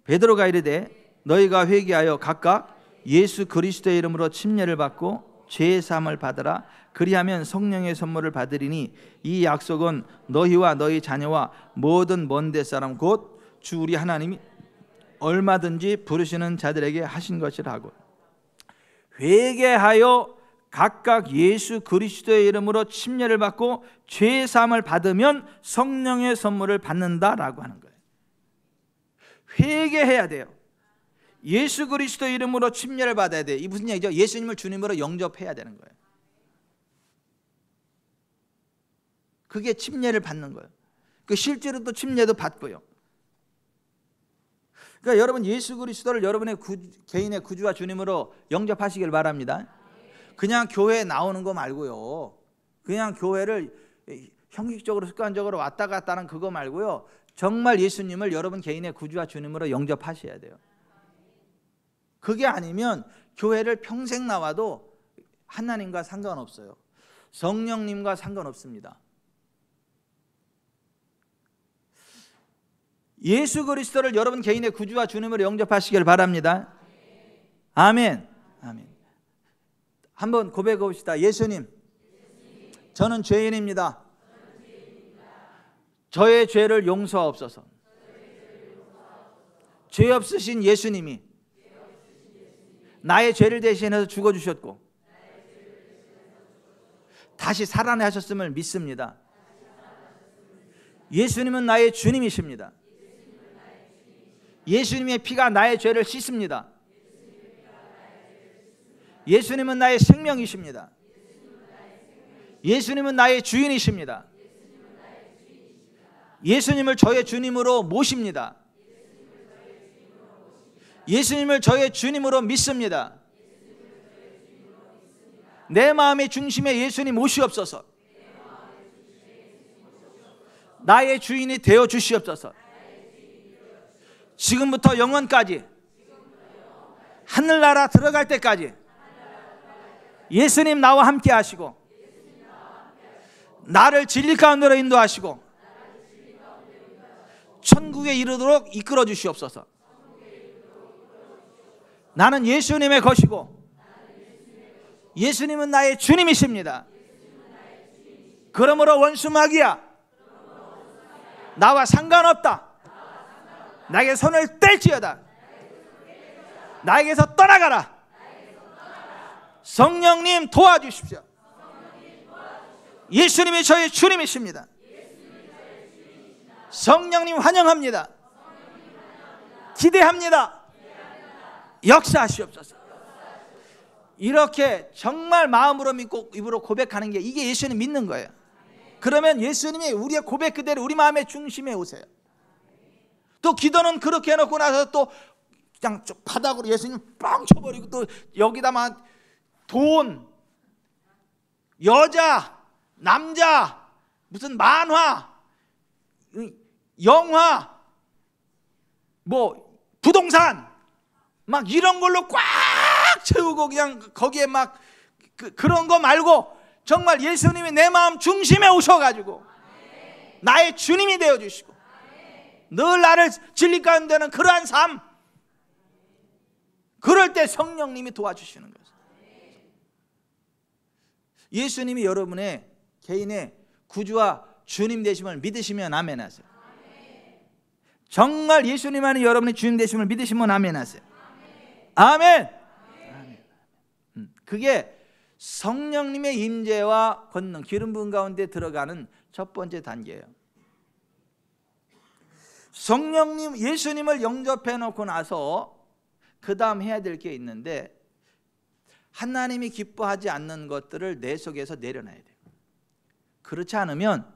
베드로가 이르되 너희가 회개하여 각각 예수 그리스도의 이름으로 침례를 받고 죄 사함을 받으라. 그리하면 성령의 선물을 받으리니 이 약속은 너희와 너희 자녀와 모든 먼 데 사람 곧 주 우리 하나님이 얼마든지 부르시는 자들에게 하신 것이라고. 회개하여 각각 예수 그리스도의 이름으로 침례를 받고 죄 사함을 받으면 성령의 선물을 받는다라고 하는 거예요. 회개해야 돼요. 예수 그리스도 이름으로 침례를 받아야 돼요. 이 무슨 얘기죠? 예수님을 주님으로 영접해야 되는 거예요. 그게 침례를 받는 거예요. 그 실제로 또 침례도 받고요. 그러니까 여러분 예수 그리스도를 여러분의 개인의 구주와 주님으로 영접하시길 바랍니다. 그냥 교회에 나오는 거 말고요. 그냥 교회를 형식적으로 습관적으로 왔다 갔다 하는 그거 말고요. 정말 예수님을 여러분 개인의 구주와 주님으로 영접하셔야 돼요. 그게 아니면 교회를 평생 나와도 하나님과 상관없어요. 성령님과 상관없습니다. 예수 그리스도를 여러분 개인의 구주와 주님으로 영접하시길 바랍니다. 아멘. 아멘. 한번 고백해 봅시다. 예수님, 저는 죄인입니다. 저의 죄를 용서하옵소서. 죄 없으신 예수님이 나의 죄를 대신해서 죽어주셨고 다시 살아나셨음을 믿습니다. 예수님은 나의 주님이십니다. 예수님의 피가 나의 죄를 씻습니다. 예수님은 나의 생명이십니다. 예수님은 나의 주인이십니다. 예수님을 저의 주님으로 모십니다. 예수님을 저의 주님으로 믿습니다. 내 마음의 중심에 예수님 오시옵소서. 나의 주인이 되어 주시옵소서. 지금부터 영원까지, 하늘나라 들어갈 때까지 예수님 나와 함께 하시고 나를 진리 가운데로 인도하시고 천국에 이르도록 이끌어 주시옵소서. 나는 예수님의 것이고 예수님은 나의 주님이십니다. 그러므로 원수마귀야, 나와 상관없다. 나에게 손을 뗄지어다. 나에게서 떠나가라. 성령님 도와주십시오. 예수님이 저의 주님이십니다. 성령님 환영합니다. 기대합니다. 역사하시옵소서. 이렇게 정말 마음으로 믿고 입으로 고백하는 게, 이게 예수님 믿는 거예요. 그러면 예수님이 우리의 고백 그대로 우리 마음의 중심에 오세요. 또 기도는 그렇게 해놓고 나서 또 그냥 바닥으로 예수님 빵 쳐버리고 또 여기다만 돈, 여자, 남자, 무슨 만화, 영화, 뭐 부동산 막 이런 걸로 꽉 채우고 그냥 거기에 막 그런 거 말고 정말 예수님이 내 마음 중심에 오셔가지고 나의 주님이 되어주시고 늘 나를 진리 가운데는 그러한 삶, 그럴 때 성령님이 도와주시는 거예요. 예수님이 여러분의 개인의 구주와 주님 되심을 믿으시면 아멘 하세요. 정말 예수님 안에 여러분의 주님 되심을 믿으시면 아멘 하세요. 아멘. 그게 성령님의 임재와 권능, 기름 부음 가운데 들어가는 첫 번째 단계예요. 성령님, 예수님을 영접해 놓고 나서 그 다음 해야 될 게 있는데, 하나님이 기뻐하지 않는 것들을 내 속에서 내려놔야 돼요. 그렇지 않으면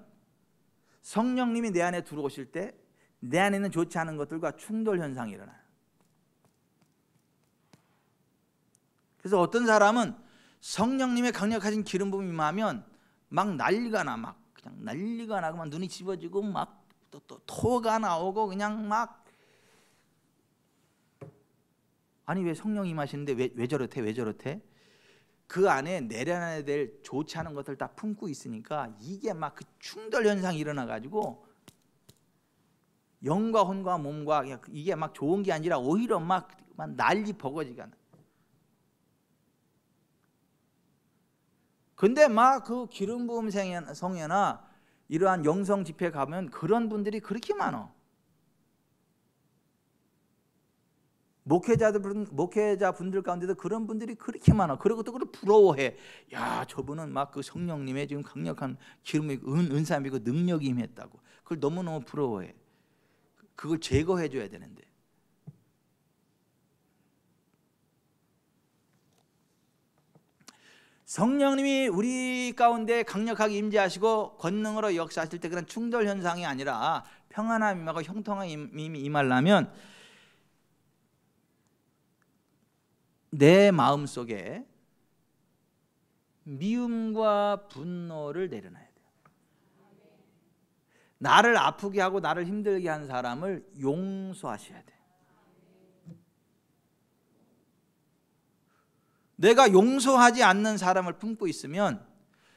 성령님이 내 안에 들어오실 때 내 안에는 좋지 않은 것들과 충돌 현상이 일어나요. 그래서 어떤 사람은 성령님의 강력하신 기름 부음이 임하면 막 난리가 나, 막 그냥 난리가 나고 막 눈이 집어지고 막 또 토가 나오고 그냥 막, 아니 왜 성령이 임하시는데 왜 저렇대? 그 안에 내려놔야 될 좋지 않은 것들 다 품고 있으니까 이게 막 그 충돌 현상이 일어나 가지고 영과 혼과 몸과 이게 막 좋은 게 아니라 오히려 막 난리 버거지가 나. 근데 막 그 기름 부음 성회나 이러한 영성 집회 가면 그런 분들이 그렇게 많아. 목회자분들 가운데도 그런 분들이 그렇게 많아. 그리고 또 그걸 부러워해. 야, 저분은 막 그 성령님의 지금 강력한 기름이 은사이고 능력이 임했다고. 그걸 너무너무 부러워해. 그걸 제거해 줘야 되는데. 성령님이 우리 가운데 강력하게 임재하시고 권능으로 역사하실 때 그런 충돌 현상이 아니라 평안함 임하고 형통함이 임하려면 내 마음속에 미움과 분노를 내려놔야 돼요. 나를 아프게 하고 나를 힘들게 한 사람을 용서하셔야 돼요. 내가 용서하지 않는 사람을 품고 있으면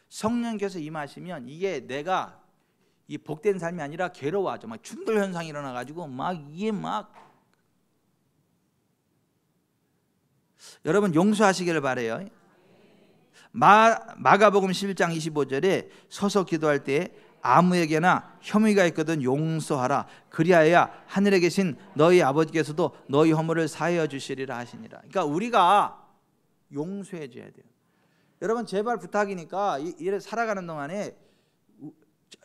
성령께서 임하시면 이게 내가 이 복된 삶이 아니라 괴로워하죠. 막 충돌 현상이 일어나 가지고 이게 여러분 용서하시기를 바래요. 마가복음 11장 25절에 서서 기도할 때 아무에게나 혐의가 있거든 용서하라. 그리하여야 하늘에 계신 너희 아버지께서도 너희 허물을 사하여 주시리라 하시니라. 그러니까 우리가 용서해 줘야 돼요. 여러분 제발 부탁이니까 이래 살아가는 동안에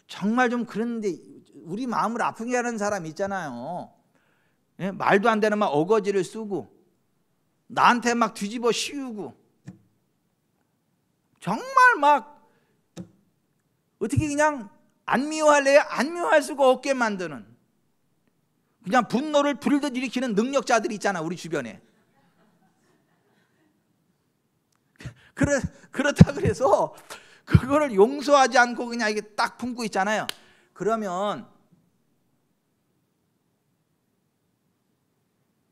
정말 좀 그런데 우리 마음을 아프게 하는 사람 있잖아요. 예? 말도 안 되는 막 어거지를 쓰고 나한테 막 뒤집어 씌우고 정말 막 어떻게 그냥 안 미워할래야 안 미워할 수가 없게 만드는 그냥 분노를 불듯 일으키는 능력자들이 있잖아 우리 주변에. 그렇다 그래서 그거를 용서하지 않고 그냥 이게 딱 품고 있잖아요. 그러면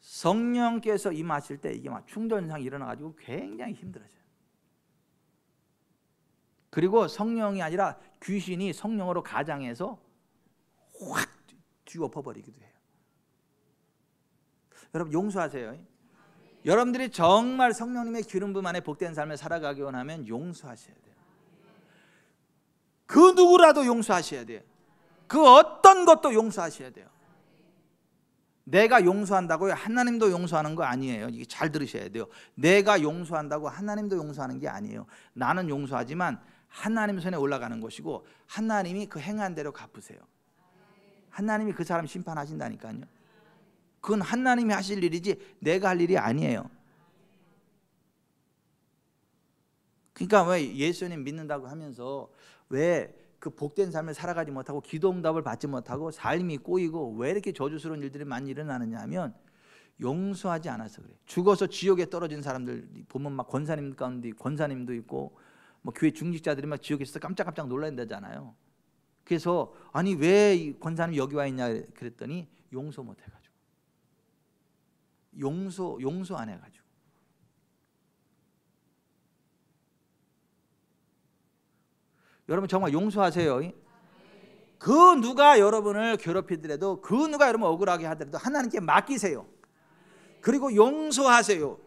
성령께서 임하실 때 이게 막 충돌 현상이 일어나가지고 굉장히 힘들어져요. 그리고 성령이 아니라 귀신이 성령으로 가장해서 확 뒤엎어버리기도 해요. 여러분 용서하세요. 여러분들이 정말 성령님의 기름 부음 안에 복된 삶을 살아가기 원하면 용서하셔야 돼요. 그 누구라도 용서하셔야 돼요. 그 어떤 것도 용서하셔야 돼요. 내가 용서한다고요? 하나님도 용서하는 거 아니에요. 이게 잘 들으셔야 돼요. 내가 용서한다고 하나님도 용서하는 게 아니에요. 나는 용서하지만 하나님 손에 올라가는 것이고 하나님이 그 행한 대로 갚으세요. 하나님이 그 사람 심판하신다니까요. 그건 하나님이 하실 일이지 내가 할 일이 아니에요. 그러니까 왜 예수님 믿는다고 하면서 왜 그 복된 삶을 살아가지 못하고 기도 응답을 받지 못하고 삶이 꼬이고 왜 이렇게 저주스러운 일들이 많이 일어나느냐 하면 용서하지 않아서 그래요. 죽어서 지옥에 떨어진 사람들 보면 막 권사님 가운데 권사님도 있고 뭐 교회 중직자들이 막 지옥에서 깜짝깜짝 놀란다잖아요. 그래서 아니 왜 권사님 여기 와 있냐 그랬더니 용서 못 해가지고 용서 안 해가지고. 여러분 정말 용서하세요. 그 누가 여러분을 괴롭히더라도 그 누가 여러분 억울하게 하더라도 하나님께 맡기세요. 그리고 용서하세요.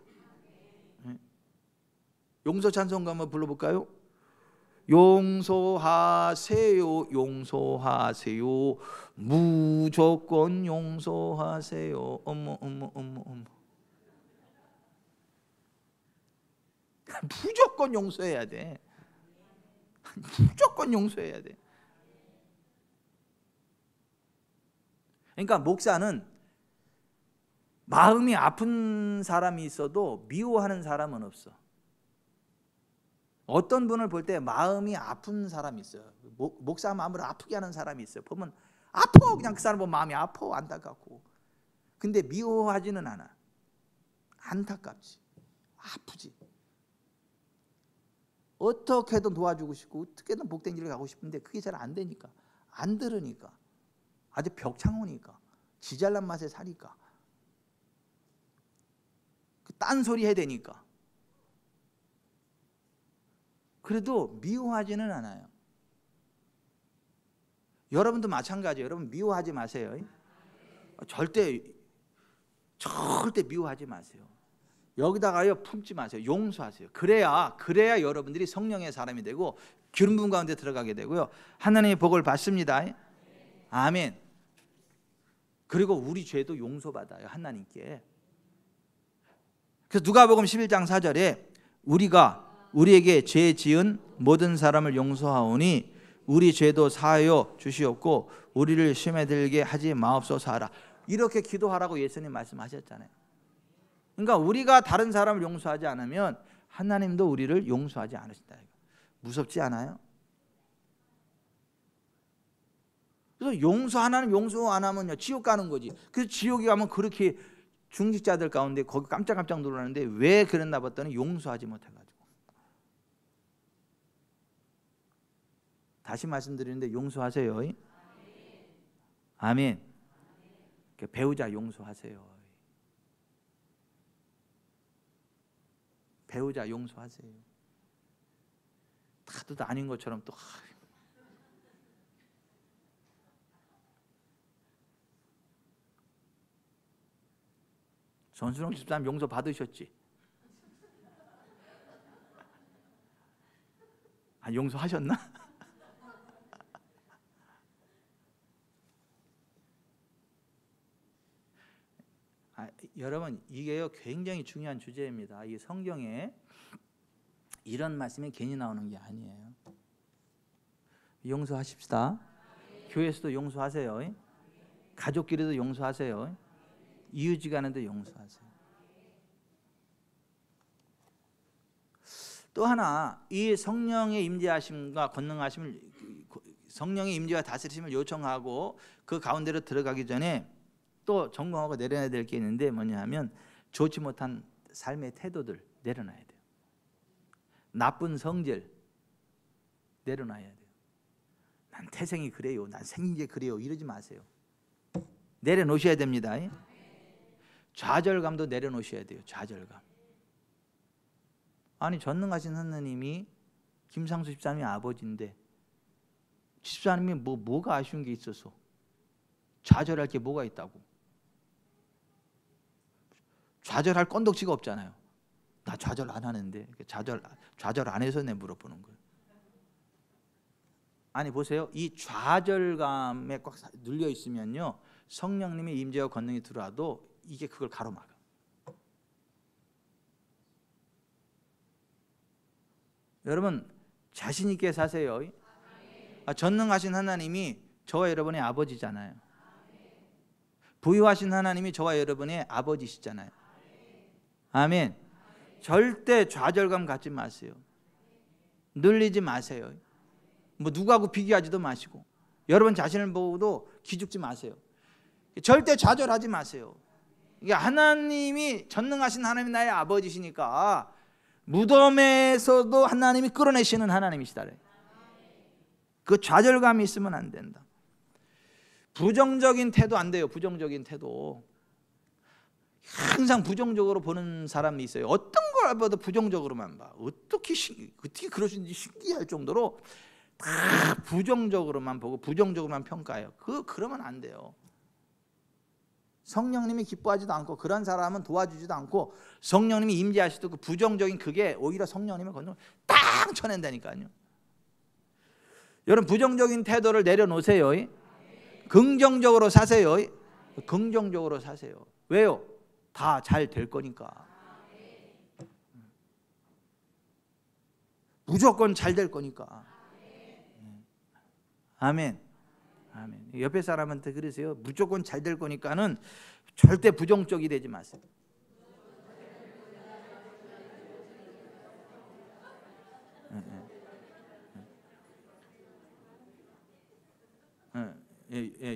용서 찬송가 한번 불러볼까요? 용서하세요, 용서하세요, 무조건 용서하세요. 어머. 무조건 용서해야 돼. 무조건 용서해야 돼. 그러니까 목사는 마음이 아픈 사람이 있어도 미워하는 사람은 없어. 어떤 분을 볼 때 마음이 아픈 사람이 있어요. 목사 마음을 아프게 하는 사람이 있어요. 보면 아파. 그냥 그 사람 보면 마음이 아파. 안타깝고. 근데 미워하지는 않아. 안타깝지. 아프지. 어떻게든 도와주고 싶고 어떻게든 복된 길을 가고 싶은데 그게 잘 안 되니까. 안 들으니까. 아주 벽창호니까. 지잘난 맛에 사니까. 그 딴소리 해야 되니까. 그래도 미워하지는 않아요. 여러분도 마찬가지예요. 여러분 미워하지 마세요. 절대 미워하지 마세요. 여기다가요 품지 마세요. 용서하세요. 그래야 여러분들이 성령의 사람이 되고 기름 부음 가운데 들어가게 되고요. 하나님의 복을 받습니다. 아멘. 그리고 우리 죄도 용서받아요. 하나님께. 그래서 누가복음 11장 4절에 우리가 우리에게 죄 지은 모든 사람을 용서하오니 우리 죄도 사하여 주시옵고 우리를 시험에 들게 하지 마옵소서 하라. 이렇게 기도하라고 예수님 말씀하셨잖아요. 그러니까 우리가 다른 사람을 용서하지 않으면 하나님도 우리를 용서하지 않으신다. 무섭지 않아요? 그래서 하나님 용서 안 하면요 지옥 가는 거지. 그래서 지옥에 가면 그렇게 중직자들 가운데 거기 깜짝깜짝 놀라는데 왜 그랬나 봤더니 용서하지 못해가지고. 다시 말씀드리는데 용서하세요. 아멘. 배우자 용서하세요. 배우자 용서하세요. 다도 아닌 것처럼 또 전순홍 집사님 용서 받으셨지? 아, 용서하셨나? 여러분 이게요 굉장히 중요한 주제입니다. 이 성경에 이런 말씀이 괜히 나오는 게 아니에요. 용서하십시다. 교회에서도 용서하세요. 가족끼리도 용서하세요. 이웃지간에도 용서하세요. 또 하나 이 성령의 임재하심과 권능하심을 성령의 임재와 다스리심을 요청하고 그 가운데로 들어가기 전에 또 점검하고 내려놔야 될 게 있는데 뭐냐 하면 좋지 못한 삶의 태도들 내려놔야 돼요. 나쁜 성질 내려놔야 돼요. 난 태생이 그래요. 난 생긴 게 그래요. 이러지 마세요. 내려놓으셔야 됩니다. 좌절감도 내려놓으셔야 돼요. 좌절감. 아니 전능하신 하나님이 김상수 집사님이 아버지인데 집사님이 뭐가 아쉬운 게 있어서 좌절할 게 뭐가 있다고. 좌절할 건덕지가 없잖아요. 나 좌절 안 하는데 좌절 안 해서 내 물어보는 거예요. 아니 보세요. 이 좌절감에 꽉 눌려 있으면요 성령님의 임재와 권능이 들어와도 이게 그걸 가로막아. 여러분 자신 있게 사세요. 전능하신 하나님이 저와 여러분의 아버지잖아요. 부유하신 하나님이 저와 여러분의 아버지시잖아요. 아멘. 절대 좌절감 갖지 마세요. 눌리지 마세요. 뭐 누구하고 비교하지도 마시고 여러분 자신을 보고도 기죽지 마세요. 절대 좌절하지 마세요. 이게 하나님이 전능하신 하나님이 나의 아버지시니까 무덤에서도 하나님이 끌어내시는 하나님이시다. 그 좌절감이 있으면 안 된다. 부정적인 태도 안 돼요. 부정적인 태도. 항상 부정적으로 보는 사람이 있어요. 어떤 걸 봐도 부정적으로만 봐. 어떻게 그러신지 신기할 정도로 다 부정적으로만 보고 부정적으로만 평가해요. 그러면 안 돼요. 성령님이 기뻐하지도 않고 그런 사람은 도와주지도 않고 성령님이 임재하시도 그 부정적인 그게 오히려 성령님의 권능을 딱 쳐낸다니까요. 여러분 부정적인 태도를 내려놓으세요. 긍정적으로 사세요. 긍정적으로 사세요. 왜요? 다 잘 될 거니까. 무조건 잘 될 거니까. 아멘. 아멘. 옆에 사람한테 그러세요. 무조건 잘 될 거니까는 절대 부정적이 되지 마세요.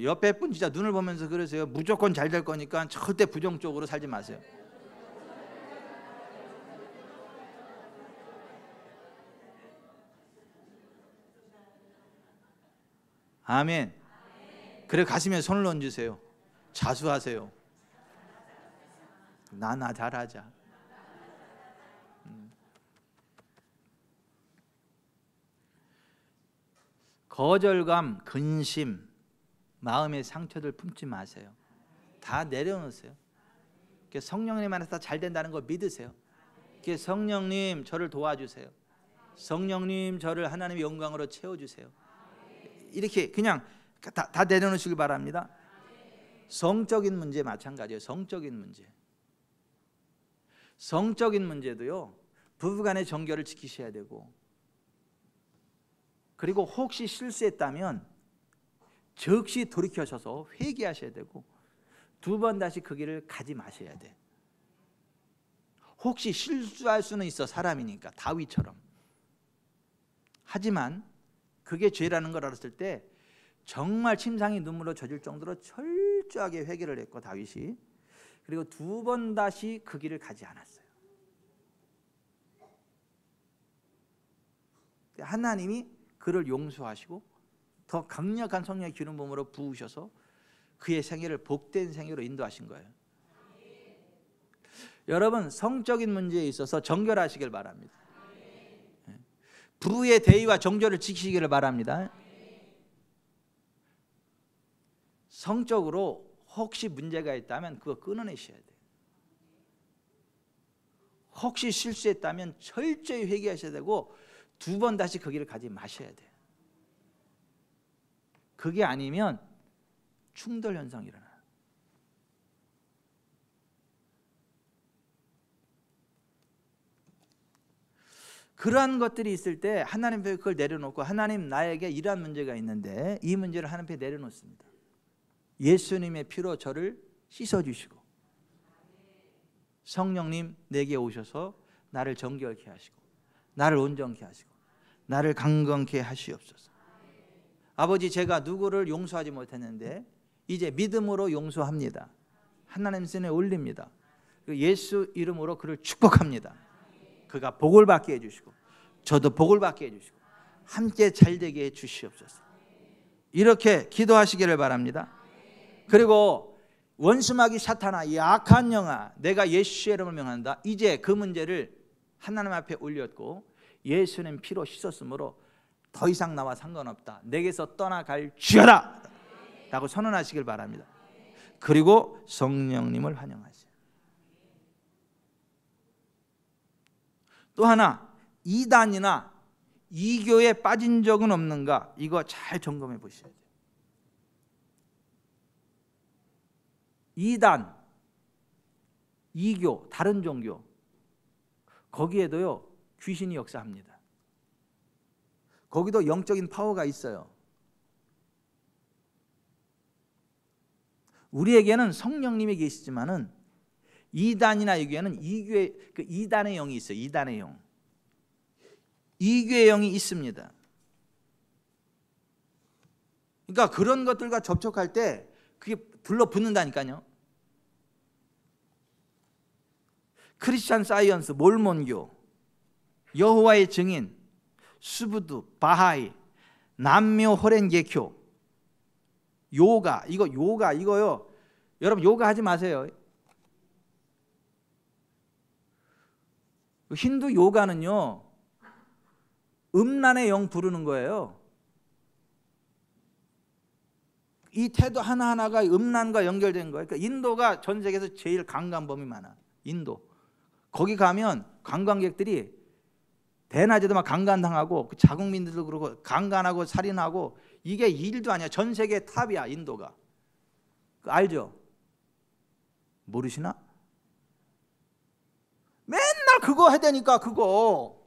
옆에 분 진짜 눈을 보면서 그러세요. 무조건 잘 될 거니까 절대 부정적으로 살지 마세요. 아멘. 그래 가슴에 손을 얹으세요. 자수하세요. 나 잘하자. 거절감, 근심, 마음의 상처들 품지 마세요. 다 내려놓으세요. 성령님 안에서 다 잘 된다는 걸 믿으세요. 성령님 저를 도와주세요. 성령님 저를 하나님의 영광으로 채워주세요. 이렇게 그냥 다 내려놓으시길 바랍니다. 성적인 문제 마찬가지예요. 성적인 문제. 성적인 문제도요, 부부간의 정결을 지키셔야 되고, 그리고 혹시 실수했다면 즉시 돌이켜서서 회개하셔야 되고, 두 번 다시 그 길을 가지 마셔야 돼. 혹시 실수할 수는 있어, 사람이니까, 다윗처럼. 하지만 그게 죄라는 걸 알았을 때 정말 침상이 눈물로 젖을 정도로 철저하게 회개를 했고, 다윗이. 그리고 두 번 다시 그 길을 가지 않았어요. 하나님이 그를 용서하시고 더 강력한 성령의 기름 부음으로 부으셔서 그의 생애를 복된 생애로 인도하신 거예요. 여러분, 성적인 문제에 있어서 정결하시길 바랍니다. 부부의 대의와 정절을 지키시기를 바랍니다. 성적으로 혹시 문제가 있다면 그거 끊어내셔야 돼요. 혹시 실수했다면 철저히 회개하셔야 되고, 두 번 다시 그 길을 가지 마셔야 돼요. 그게 아니면 충돌 현상이 일어나요. 그러한 것들이 있을 때 하나님 앞에 그걸 내려놓고, 하나님, 나에게 이러한 문제가 있는데 이 문제를 하나님 앞에 내려놓습니다. 예수님의 피로 저를 씻어주시고, 성령님 내게 오셔서 나를 정결케 하시고, 나를 온전케 하시고, 나를 강건케 하시옵소서. 아버지, 제가 누구를 용서하지 못했는데 이제 믿음으로 용서합니다. 하나님 손에 올립니다. 예수 이름으로 그를 축복합니다. 그가 복을 받게 해주시고, 저도 복을 받게 해주시고, 함께 잘되게 해주시옵소서. 이렇게 기도하시기를 바랍니다. 그리고 원수마귀 사탄아, 이 악한 영아, 내가 예수의 이름을 명한다. 이제 그 문제를 하나님 앞에 올렸고, 예수님 피로 씻었으므로 더 이상 나와 상관없다, 내게서 떠나갈지어다 라고 선언하시길 바랍니다. 그리고 성령님을 환영하세요. 또 하나, 이단이나 이교에 빠진 적은 없는가, 이거 잘 점검해 보셔야 돼요. 이단, 이교, 다른 종교, 거기에도요 귀신이 역사합니다. 거기도 영적인 파워가 있어요. 우리에게는 성령님이 계시지만은 이단이나 이교에는 이교의 그 이단의 영이 있어요. 이단의 영, 이교의 영이 있습니다. 그러니까 그런 것들과 접촉할 때 그게 들러붙는다니까요. 크리스찬 사이언스, 몰몬교, 여호와의 증인, 수부두, 바하이, 남묘 호렌개교, 요가, 이거요. 여러분, 요가 하지 마세요. 힌두 요가는요, 음란의 영 부르는 거예요. 이 태도 하나하나가 음란과 연결된 거예요. 그러니까 인도가 전 세계에서 제일 강간범이 많아. 인도. 거기 가면 관광객들이 대낮에도 막 강간당하고, 그 자국민들도 그러고 강간하고 살인하고, 이게 일도 아니야. 전 세계 탑이야, 인도가. 알죠? 모르시나? 맨날 그거 해대니까 그거.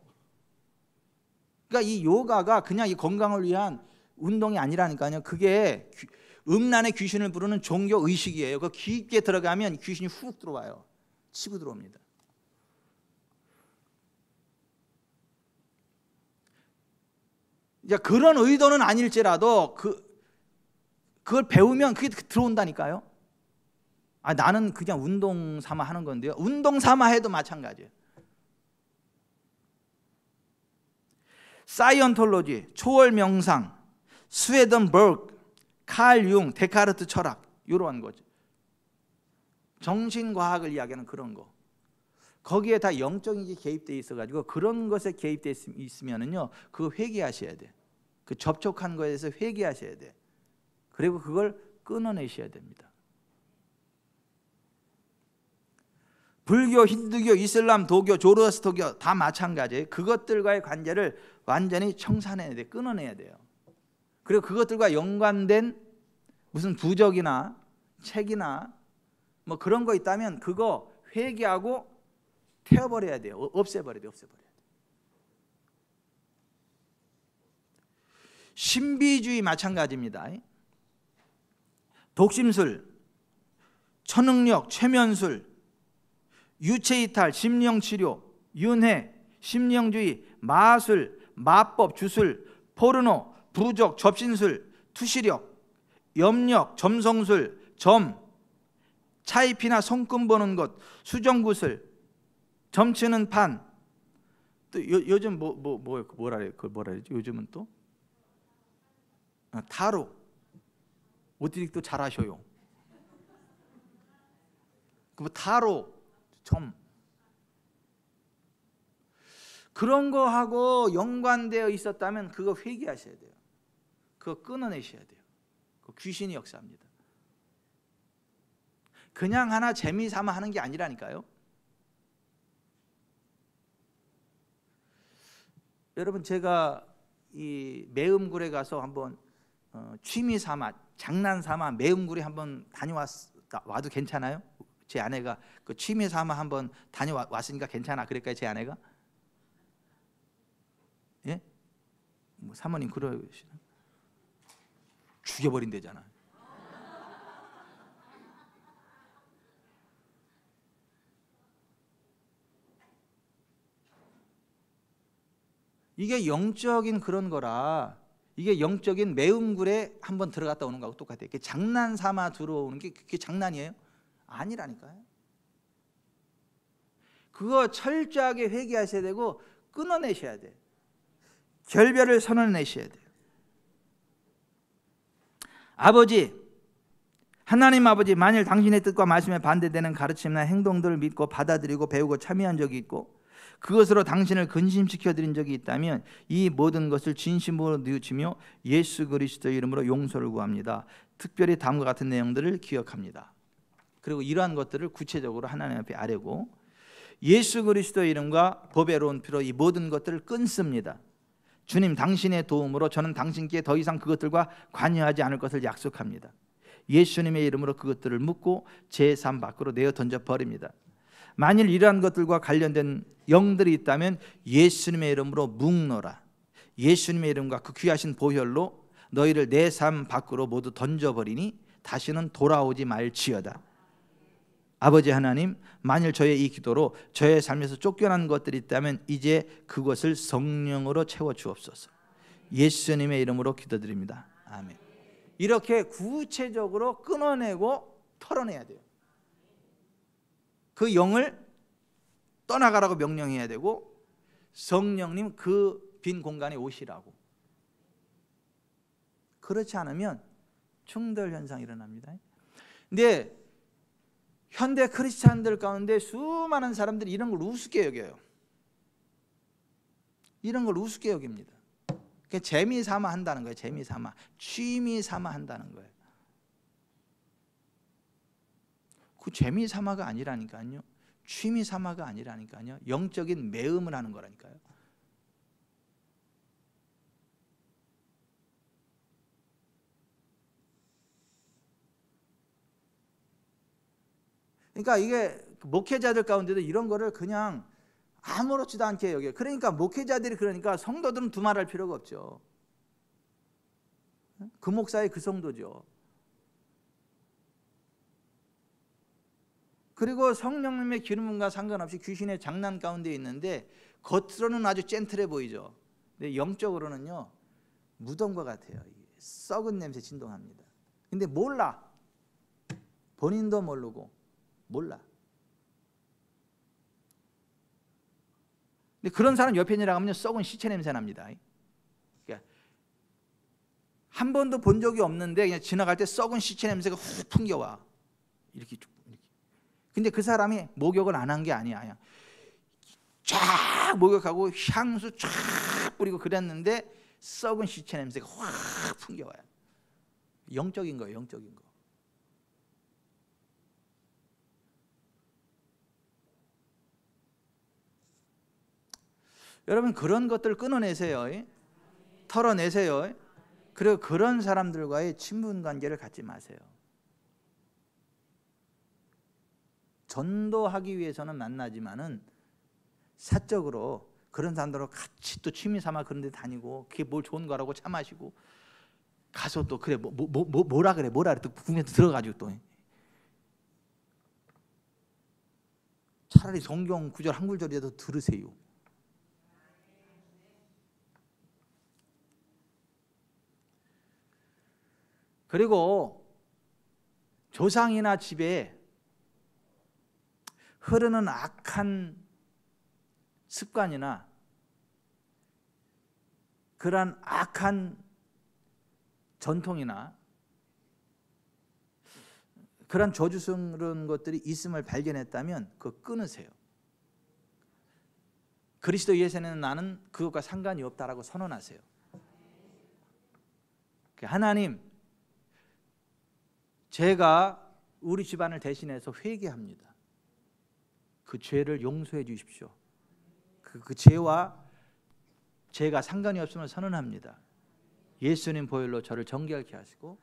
그러니까 이 요가가 그냥 이 건강을 위한 운동이 아니라니까요. 그게 음란의 귀신을 부르는 종교 의식이에요. 그 깊게 들어가면 귀신이 훅 들어와요. 치고 들어옵니다. 이제 그런 의도는 아닐지라도 그걸 배우면 그게 들어온다니까요. 나는 그냥 운동 삼아 하는 건데요. 운동 삼아 해도 마찬가지예요. 사이언톨로지, 초월 명상, 스웨덴버그, 칼 융, 데카르트 철학, 이런 거죠. 정신과학을 이야기하는 그런 거. 거기에 다 영적인 게 개입되어 있어가지고, 그런 것에 개입되어 있으면은요, 그거 회개하셔야 돼. 그 접촉한 거에 대해서 회개하셔야 돼. 그리고 그걸 끊어내셔야 됩니다. 불교, 힌두교, 이슬람, 도교, 조로아스터교 다 마찬가지예요. 그것들과의 관계를 완전히 청산해야 돼. 끊어내야 돼요. 그리고 그것들과 연관된 무슨 부적이나 책이나 뭐 그런 거 있다면 그거 회개하고 태워버려야 돼요. 없애버려야 돼요. 없애버려야 돼요. 신비주의 마찬가지입니다. 독심술, 천응력, 최면술, 유체이탈, 심령치료, 윤회, 심령주의, 마술, 마법, 주술, 포르노, 부족, 접신술, 투시력, 염력, 점성술, 점, 차이피나 손금 보는 것, 수정구슬, 점치는 판. 또 요즘 뭐라 그러지? 요즘은 또 타로. 어떻게 또 잘하셔요? 그 타로, 점, 그런 거하고 연관되어 있었다면 그거 회개하셔야 돼요. 그거 끊어내셔야 돼요. 그 귀신이 역사합니다. 그냥 하나 재미삼아 하는 게 아니라니까요. 여러분, 제가 이 매음굴에 가서 한번 취미삼아, 장난삼아 매음굴에 한번 다녀와도 괜찮아요? 제 아내가 그 취미삼아 한번 다녀왔으니까 괜찮아 그럴까요? 제 아내가? 예? 뭐 사모님 그러시나? 죽여버린대잖아. 이게 영적인 그런 거라, 이게 영적인 매음굴에 한번 들어갔다 오는 거하고 똑같아요. 장난 삼아 들어오는 게 그게 장난이에요? 아니라니까요. 그거 철저하게 회개하셔야 되고 끊어내셔야 돼요. 결별을 선언내셔야 돼요. 아버지, 하나님 아버지, 만일 당신의 뜻과 말씀에 반대되는 가르침이나 행동들을 믿고 받아들이고 배우고 참여한 적이 있고 그것으로 당신을 근심시켜 드린 적이 있다면 이 모든 것을 진심으로 뉘우치며 예수 그리스도의 이름으로 용서를 구합니다. 특별히 다음과 같은 내용들을 기억합니다. 그리고 이러한 것들을 구체적으로 하나님 앞에 아뢰고 예수 그리스도의 이름과 법의로운 피로 이 모든 것들을 끊습니다. 주님, 당신의 도움으로 저는 당신께 더 이상 그것들과 관여하지 않을 것을 약속합니다. 예수님의 이름으로 그것들을 묻고 제 삶 밖으로 내어 던져버립니다. 만일 이러한 것들과 관련된 영들이 있다면 예수님의 이름으로 묵노라. 예수님의 이름과 그 귀하신 보혈로 너희를 내 삶 밖으로 모두 던져버리니 다시는 돌아오지 말지어다. 아버지 하나님, 만일 저의 이 기도로 저의 삶에서 쫓겨난 것들이 있다면 이제 그것을 성령으로 채워 주옵소서. 예수님의 이름으로 기도드립니다. 아멘. 이렇게 구체적으로 끊어내고 털어내야 돼요. 그 영을 떠나가라고 명령해야 되고 성령님 그 빈 공간에 오시라고. 그렇지 않으면 충돌 현상이 일어납니다. 근데 현대 크리스찬들 가운데 수많은 사람들이 이런 걸 우습게 여겨요. 이런 걸 우습게 여깁니다. 재미 삼아 한다는 거예요. 재미 삼아, 취미 삼아 한다는 거예요. 그 재미 삼아가 아니라니까요. 취미 삼아가 아니라니까요. 영적인 매음을 하는 거라니까요. 그러니까 이게 목회자들 가운데도 이런 거를 그냥 아무렇지도 않게 여겨요. 그러니까 목회자들이 그러니까 성도들은 두말할 필요가 없죠. 그 목사의 그 성도죠. 그리고 성령님의 기름과 상관없이 귀신의 장난 가운데 있는데 겉으로는 아주 젠틀해 보이죠. 근데 영적으로는요 무덤과 같아요. 썩은 냄새 진동합니다. 근데 몰라. 본인도 모르고 몰라. 근데 그런 사람 옆에 지나가면 썩은 시체 냄새 납니다. 그러니까 한 번도 본 적이 없는데 그냥 지나갈 때 썩은 시체 냄새가 훅 풍겨와. 이렇게. 근데 그 사람이 목욕을 안 한 게 아니야. 쫙 목욕하고 향수 쫙 뿌리고 그랬는데 썩은 시체 냄새가 확 풍겨와요. 영적인 거예요. 영적인 거. 여러분 그런 것들을 끊어내세요. 털어내세요. 그리고 그런 사람들과의 친분 관계를 갖지 마세요. 전도하기 위해서는 만나지만은 사적으로 그런 사람들하고 같이 또 취미 삼아 그런 데 다니고 그게 뭘 좋은 거라고 차 마시고 가서 또 그래 뭐라 그래 또 국면에 들어가지고 또 차라리 성경 구절 한 구절이라도 들으세요. 그리고 조상이나 집에 흐르는 악한 습관이나 그러한 악한 전통이나 그런 저주스러운 것들이 있음을 발견했다면 그거 끊으세요. 그리스도 예수는 나는 그것과 상관이 없다라고 선언하세요. 하나님, 제가 우리 집안을 대신해서 회개합니다. 그 죄를 용서해 주십시오. 그 죄와 죄가 상관이 없음을 선언합니다. 예수님 보혈로 저를 정결케 하시고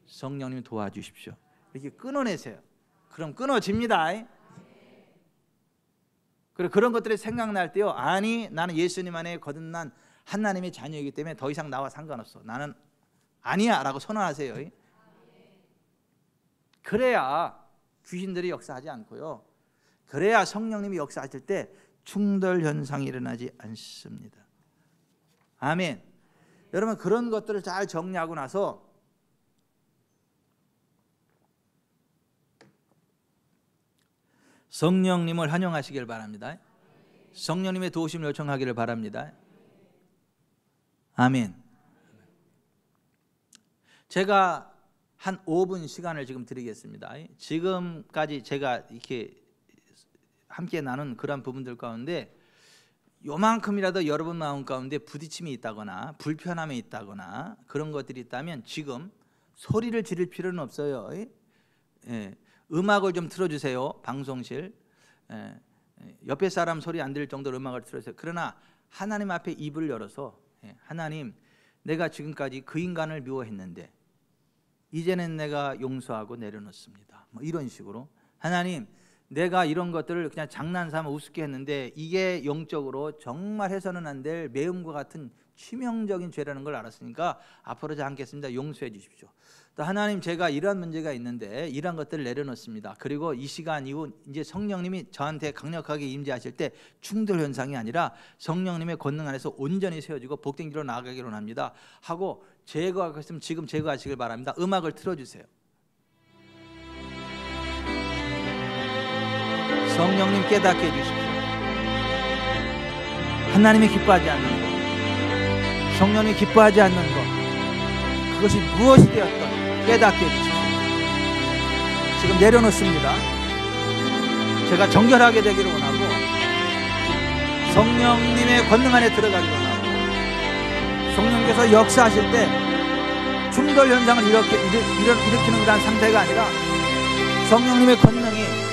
성령님 도와주십시오. 이렇게 끊어내세요. 그럼 끊어집니다. 그리고 그런 것들이 생각날 때요, 아니 나는 예수님 안에 거듭난 하나님의 자녀이기 때문에 더 이상 나와 상관없어, 나는 아니야 라고 선언하세요. 그래야 귀신들이 역사하지 않고요, 그래야 성령님이 역사하실 때 충돌 현상이 일어나지 않습니다. 아멘. 여러분, 그런 것들을 잘 정리하고 나서 성령님을 환영하시길 바랍니다. 성령님의 도우심을 요청하기를 바랍니다. 아멘. 제가 한 5분 시간을 지금 드리겠습니다. 지금까지 제가 이렇게 함께 나눈 그런 부분들 가운데 요만큼이라도 여러분 마음 가운데 부딪힘이 있다거나 불편함이 있다거나 그런 것들이 있다면 지금 소리를 지를 필요는 없어요. 음악을 좀 틀어주세요. 방송실 옆에 사람 소리 안 들릴 정도로 음악을 틀어주세요. 그러나 하나님 앞에 입을 열어서, 하나님, 내가 지금까지 그 인간을 미워했는데 이제는 내가 용서하고 내려놓습니다. 뭐 이런 식으로, 하나님, 내가 이런 것들을 그냥 장난삼아 우습게 했는데 이게 영적으로 정말 해서는 안 될 매음과 같은 치명적인 죄라는 걸 알았으니까 앞으로 잘 않겠습니다. 용서해 주십시오. 또 하나님, 제가 이런 문제가 있는데 이런 것들을 내려놓습니다. 그리고 이 시간 이후 이제 성령님이 저한테 강력하게 임재하실 때 충돌 현상이 아니라 성령님의 권능 안에서 온전히 세워지고 복된 길로 나아가기로 합니다 하고 제거하겠으면 지금 제거하시길 바랍니다. 음악을 틀어주세요. 성령님 깨닫게 해주십시오. 하나님이 기뻐하지 않는 것, 성령님이 기뻐하지 않는 것, 그것이 무엇이 되었던 깨닫게 해주십시오. 지금 내려놓습니다. 제가 정결하게 되기를 원하고 성령님의 권능 안에 들어가기를 원하고 성령께서 역사하실 때 충돌 현상을 일으키는 그런 상태가 아니라 성령님의 권능이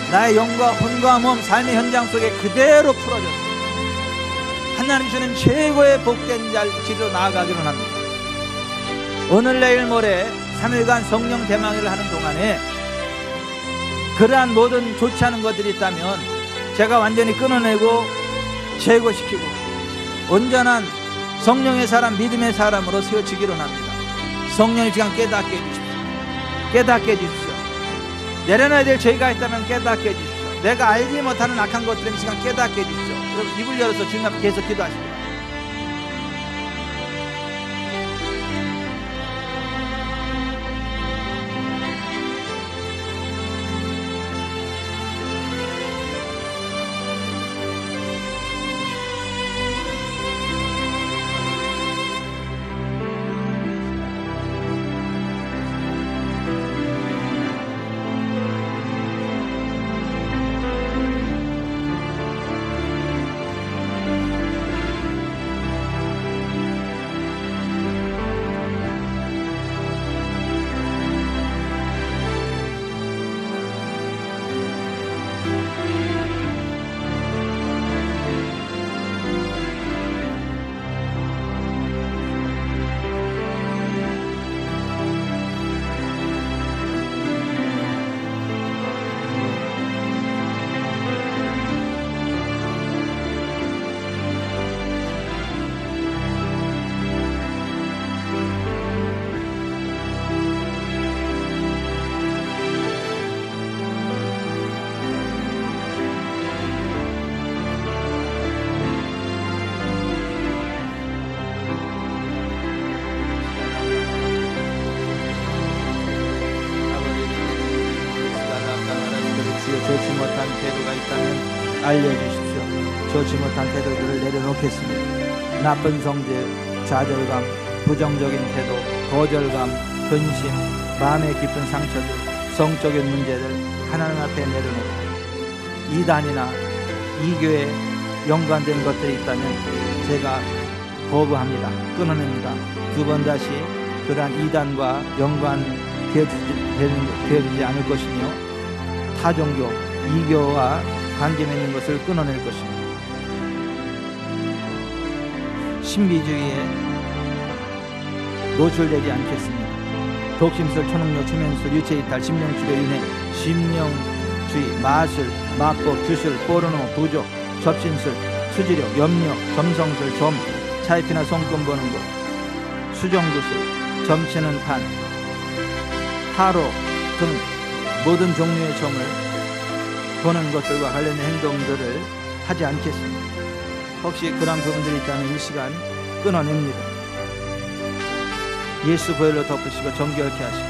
나의 영과 혼과 몸 삶의 현장 속에 그대로 풀어졌습니다. 하나님 주는 최고의 복된 길로 나아가기로 합니다. 오늘 내일 모레 3일간 성령 대망회를 하는 동안에 그러한 모든 좋지 않은 것들이 있다면 제가 완전히 끊어내고 제거시키고 온전한 성령의 사람, 믿음의 사람으로 세워지기로 합니다. 성령의 시간 깨닫게 해주십시오. 깨닫게 해주십시오. 내려놔야 될 죄가 있다면 깨닫게 해주십시오. 내가 알지 못하는 악한 것들을 이 시간 깨닫게 해주십시오. 여러분, 입을 열어서 주님 앞에 계속 기도하십니다. 알려주십시오. 좋지 못한 태도들을 내려놓겠습니다. 나쁜 성질, 좌절감, 부정적인 태도, 거절감, 근심, 마음에 깊은 상처들, 성적인 문제들 하나님 앞에 내려놓고 이단이나 이교에 연관된 것들이 있다면 제가 거부합니다. 끊어냅니다. 두 번 다시 그러한 이단과 연관되어지지 않을 것이며 타종교, 이교와 관계 맺는 것을 끊어낼 것입니다. 신비주의에 노출되지 않겠습니다. 독심술, 초능력, 초면술, 유체이탈, 심령치료, 윤회, 심령주의, 마술, 마법, 주술, 포르노, 부족, 접신술, 수지력, 염려, 점성술, 점, 차이피나 손금 보는 것, 수정구술, 점치는 판, 타로 등 모든 종류의 점을 보는 것들과 관련된 행동들을 하지 않겠습니다. 혹시 그런 부분들이 있다면 이 시간 끊어냅니다. 예수 보혈로 덮으시고 정결케 하시고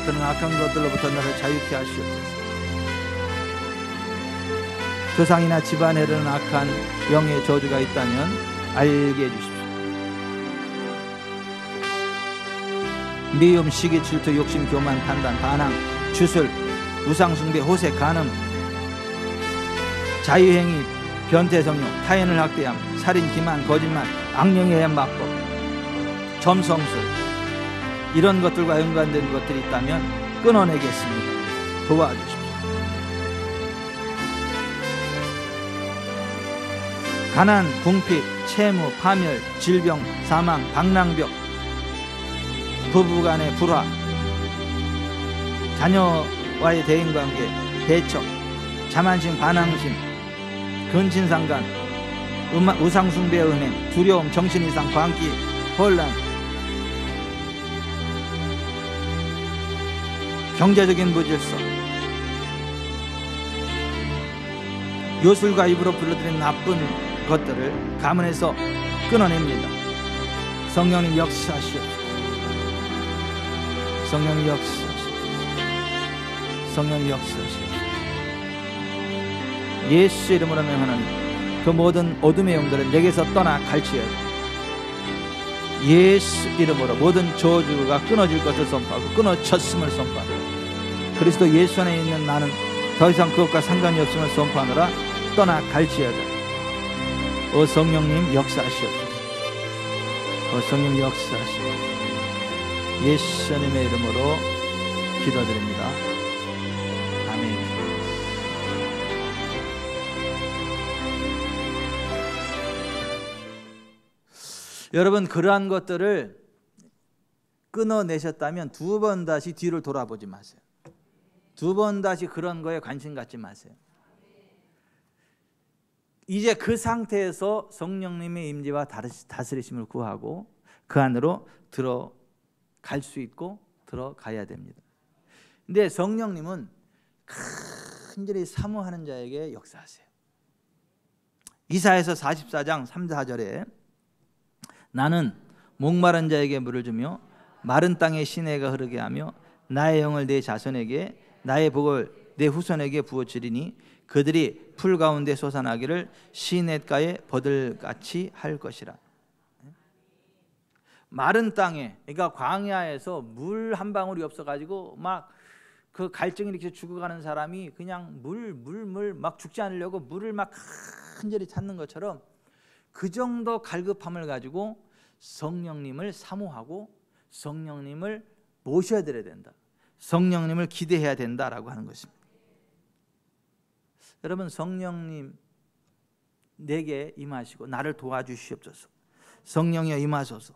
그런 악한 것들로부터 나를 자유케 하시옵소서. 조상이나 집안에 이르는 악한 영의 저주가 있다면 알게 해주십시오. 미움, 시기, 질투, 욕심, 교만, 판단, 반항, 주술, 우상숭배, 호색, 간음, 자유행위, 변태성욕, 타인을 학대함, 살인, 기만, 거짓말, 악령의 해막법, 점성술 이런 것들과 연관된 것들이 있다면 끊어내겠습니다. 도와주십시오. 가난, 궁핍, 채무, 파멸, 질병, 사망, 방랑벽, 부부간의 불화, 자녀와의 대인관계, 배척, 자만심, 반항심, 근친상간, 우상숭배의 은행, 두려움, 정신이상, 광기, 혼란, 경제적인 무질서, 요술과 입으로 불러들인 나쁜 것들을 가문에서 끊어냅니다. 성령님 역사하시옵소서. 성령님 역사하시옵소서. 성령님 역사하시옵소서. 예수 이름으로 명하노니 그 모든 어둠의 영들은 내게서 떠나 갈치어야 예수 이름으로 모든 저주가 끊어질 것을 선포하고 끊어졌음을 선포하고 그리스도 예수 안에 있는 나는 더 이상 그것과 상관이 없음을 선포하느라 떠나 갈치어야 오 성령님 역사하시옵소서. 오 성령 역사하시옵소서. 예수님의 이름으로 기도드립니다. 아멘. 여러분 그러한 것들을 끊어내셨다면 두 번 다시 뒤를 돌아보지 마세요. 두 번 다시 그런 거에 관심 갖지 마세요. 이제 그 상태에서 성령님의 임재와 다스리심을 구하고 그 안으로 들어갈 수 있고 들어가야 됩니다. 근데 성령님은 간절히 사모하는 자에게 역사하세요. 이사야서 44장 3, 4절에 나는 목마른 자에게 물을 주며 마른 땅에 시내가 흐르게 하며 나의 영을 내 자손에게 나의 복을 내 후손에게 부어주리니 그들이 풀 가운데 솟아나기를 시냇가에 버들같이 할 것이라. 마른 땅에, 그러니까 광야에서 물 한 방울이 없어가지고 막 그 갈증이 이렇게 죽어가는 사람이 그냥 물 막 죽지 않으려고 물을 막 간절히 찾는 것처럼 그 정도 갈급함을 가지고 성령님을 사모하고 성령님을 모셔야 된다. 성령님을 기대해야 된다라고 하는 것입니다. 여러분 성령님 내게 임하시고 나를 도와주시옵소서. 성령이여 임하소서.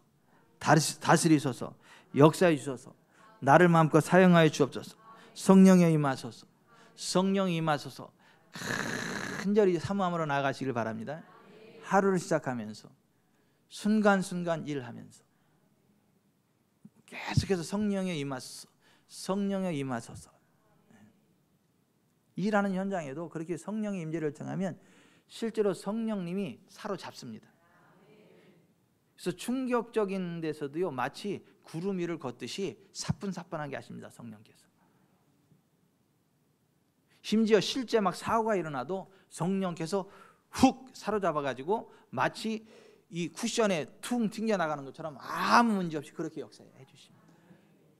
다스리소서. 역사해 주소서. 나를 마음껏 사용하여 주옵소서. 성령이여 임하소서. 성령이 임하소서. 간절히 사모함으로 나아가시길 바랍니다. 하루를 시작하면서 순간순간 일하면서 계속해서 성령에 임하소서. 성령에 임하소서. 일하는 현장에도 그렇게 성령의 임재를 청하면 실제로 성령님이 사로잡습니다. 그래서 충격적인 데서도요 마치 구름 위를 걷듯이 사뿐사뿐하게 하십니다. 성령께서 심지어 실제 막 사고가 일어나도 성령께서 훅 사로잡아가지고 마치 이 쿠션에 퉁 튕겨나가는 것처럼 아무 문제 없이 그렇게 역사해 주십니다.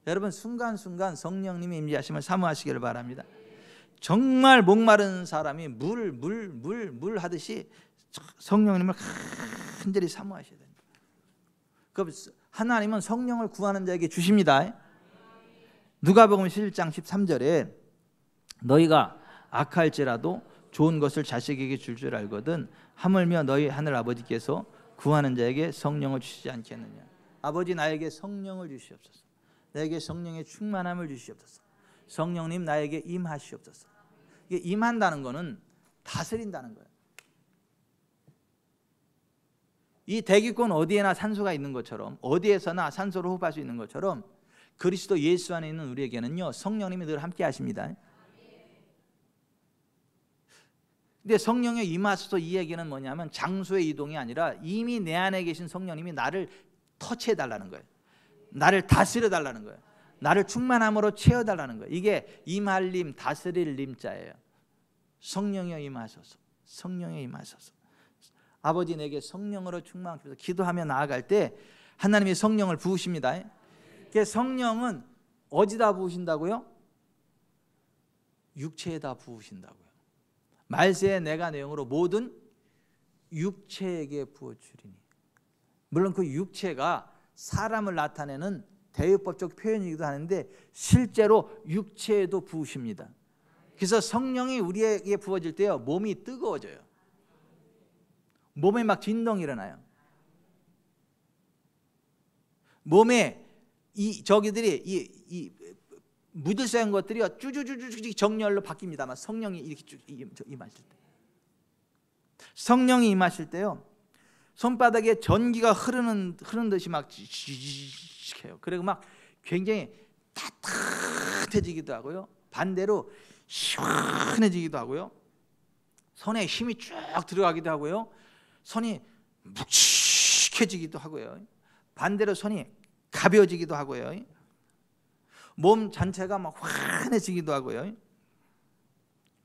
여러분 순간순간 성령님의 임재하심을 사모하시기를 바랍니다. 정말 목마른 사람이 물 하듯이 성령님을 간절히 사모하셔야 됩니다. 그 하나님은 성령을 구하는 자에게 주십니다. 누가복음 11장 13절에 너희가 악할지라도 좋은 것을 자식에게 줄 알거든 하물며 너희 하늘 아버지께서 구하는 자에게 성령을 주시지 않겠느냐. 아버지 나에게 성령을 주시옵소서. 나에게 성령의 충만함을 주시옵소서. 성령님 나에게 임하시옵소서. 이게 임한다는 것은 다스린다는 거예요. 이 대기권 어디에나 산소가 있는 것처럼 어디에서나 산소를 호흡할 수 있는 것처럼 그리스도 예수 안에 있는 우리에게는요 성령님이 늘 함께 하십니다. 근데 성령의 임하소서 이 얘기는 뭐냐면 장소의 이동이 아니라 이미 내 안에 계신 성령님이 나를 터치해 달라는 거예요. 나를 다스려 달라는 거예요. 나를 충만함으로 채워 달라는 거예요. 이게 임할림 다스릴 림자예요. 성령의 임하소서. 성령의 임하소서. 아버지 내게 성령으로 충만하소서. 기도하며 나아갈 때 하나님이 성령을 부으십니다. 성령은 어디다 부으신다고요? 육체에다 부으신다고요. 말세에 내가 내용으로 모든 육체에게 부어주리니. 물론 그 육체가 사람을 나타내는 대유법적 표현이기도 하는데 실제로 육체에도 부으십니다. 그래서 성령이 우리에게 부어질 때요 몸이 뜨거워져요. 몸에 막 진동이 일어나요. 몸에 이 묻을 새 것들이요 쭈쭈쭈쭈 정렬로 바뀝니다만 성령이 이렇게 쭉 임하실 때, 성령이 임하실 때요 손바닥에 전기가 흐르는 듯이 막 해요. 그리고 막 굉장히 따뜻해지기도 하고요, 반대로 시원해지기도 하고요, 손에 힘이 쭉 들어가기도 하고요, 손이 묵직해지기도 하고요, 반대로 손이 가벼워지기도 하고요, 몸 전체가 막 환해지기도 하고요,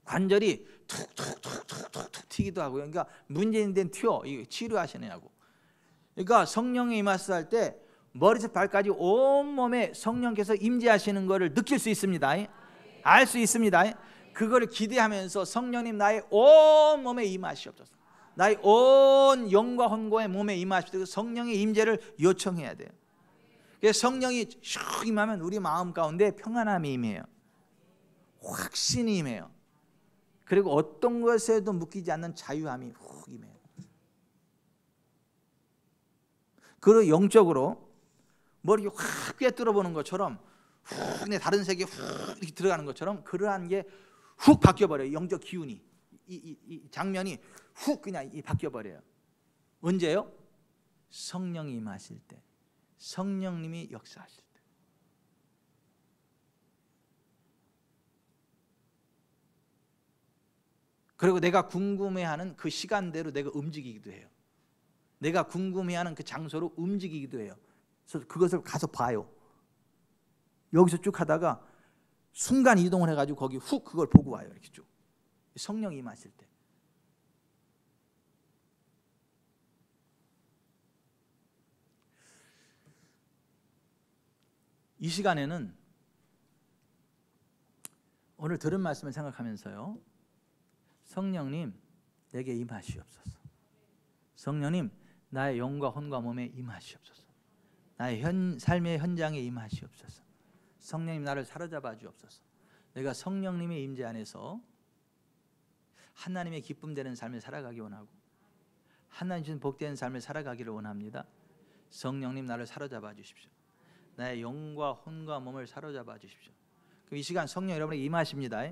관절이 툭툭툭툭툭 튀기도 하고요. 그러니까 문제인 데는 튀어. 이거 치료하시느냐고. 그러니까 성령이 임하시할 때 머리부터 발까지 온 몸에 성령께서 임재하시는 것을 느낄 수 있습니다. 알 수 있습니다. 그거를 기대하면서 성령님 나의 온 몸에 임하시옵소서. 나의 온 영과 혼과 몸에 임하시옵소서. 성령의 임재를 요청해야 돼요. 성령이 슉 임하면 우리 마음 가운데 평안함이 임해요. 확신이 임해요. 그리고 어떤 것에도 묶이지 않는 자유함이 훅 임해요. 그리고 영적으로 머리 확 꿰뚫어 보는 것처럼 훅 내 다른 세계에 훅 이렇게 들어가는 것처럼 그러한 게 훅 바뀌어버려요. 영적 기운이 이 장면이 훅 그냥 바뀌어버려요. 언제요? 성령이 임하실 때, 성령님이 역사하실 때. 그리고 내가 궁금해하는 그 시간대로 내가 움직이기도 해요. 내가 궁금해하는 그 장소로 움직이기도 해요. 그래서 그것을 가서 봐요. 여기서 쭉 하다가 순간 이동을 해가지고 거기 훅 그걸 보고 와요. 이렇게 쭉. 성령이 임하실 때. 이 시간에는 오늘 들은 말씀을 생각하면서요, 성령님 내게 임하시옵소서. 성령님 나의 영과 혼과 몸에 임하시옵소서. 나의 삶의 현장에 임하시옵소서. 성령님 나를 사로잡아 주옵소서. 내가 성령님의 임재 안에서 하나님의 기쁨 되는 삶을 살아가기 원하고 하나님 주신 복되는 삶을 살아가기를 원합니다. 성령님 나를 사로잡아 주십시오. 나의 영과 혼과 몸을 사로잡아 주십시오. 그럼 이 시간 성령 여러분에게 임하십니다.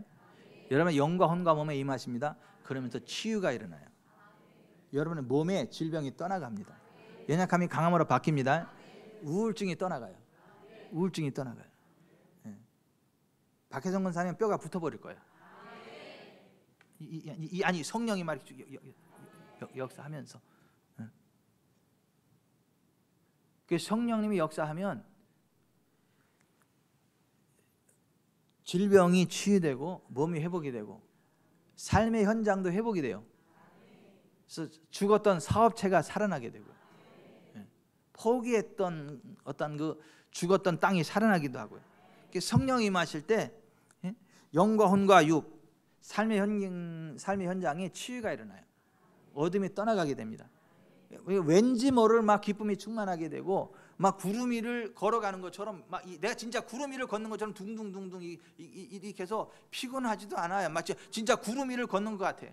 여러분의 영과 혼과 몸에 임하십니다. 그러면서 치유가 일어나요. 여러분의 몸에 질병이 떠나갑니다. 연약함이 강함으로 바뀝니다. 우울증이 떠나가요. 우울증이 떠나가요. 박혜성 권사님 뼈가 붙어버릴 거예요. 아니 성령이 말이죠. 역사하면서. 그 성령님이 역사하면 질병이 치유되고 몸이 회복이 되고 삶의 현장도 회복이 돼요. 그래서 죽었던 사업체가 살아나게 되고요. 포기했던 어떤 그 죽었던 땅이 살아나기도 하고요. 성령이 임하실 때 영과 혼과 육, 삶의 현장에 치유가 일어나요. 어둠이 떠나가게 됩니다. 왠지 모를 막 기쁨이 충만하게 되고, 막 구름 위를 걸어가는 것처럼, 막 내가 진짜 구름 위를 걷는 것처럼 둥둥둥둥 이렇게 해서 피곤하지도 않아요. 막 진짜 구름 위를 걷는 것 같아.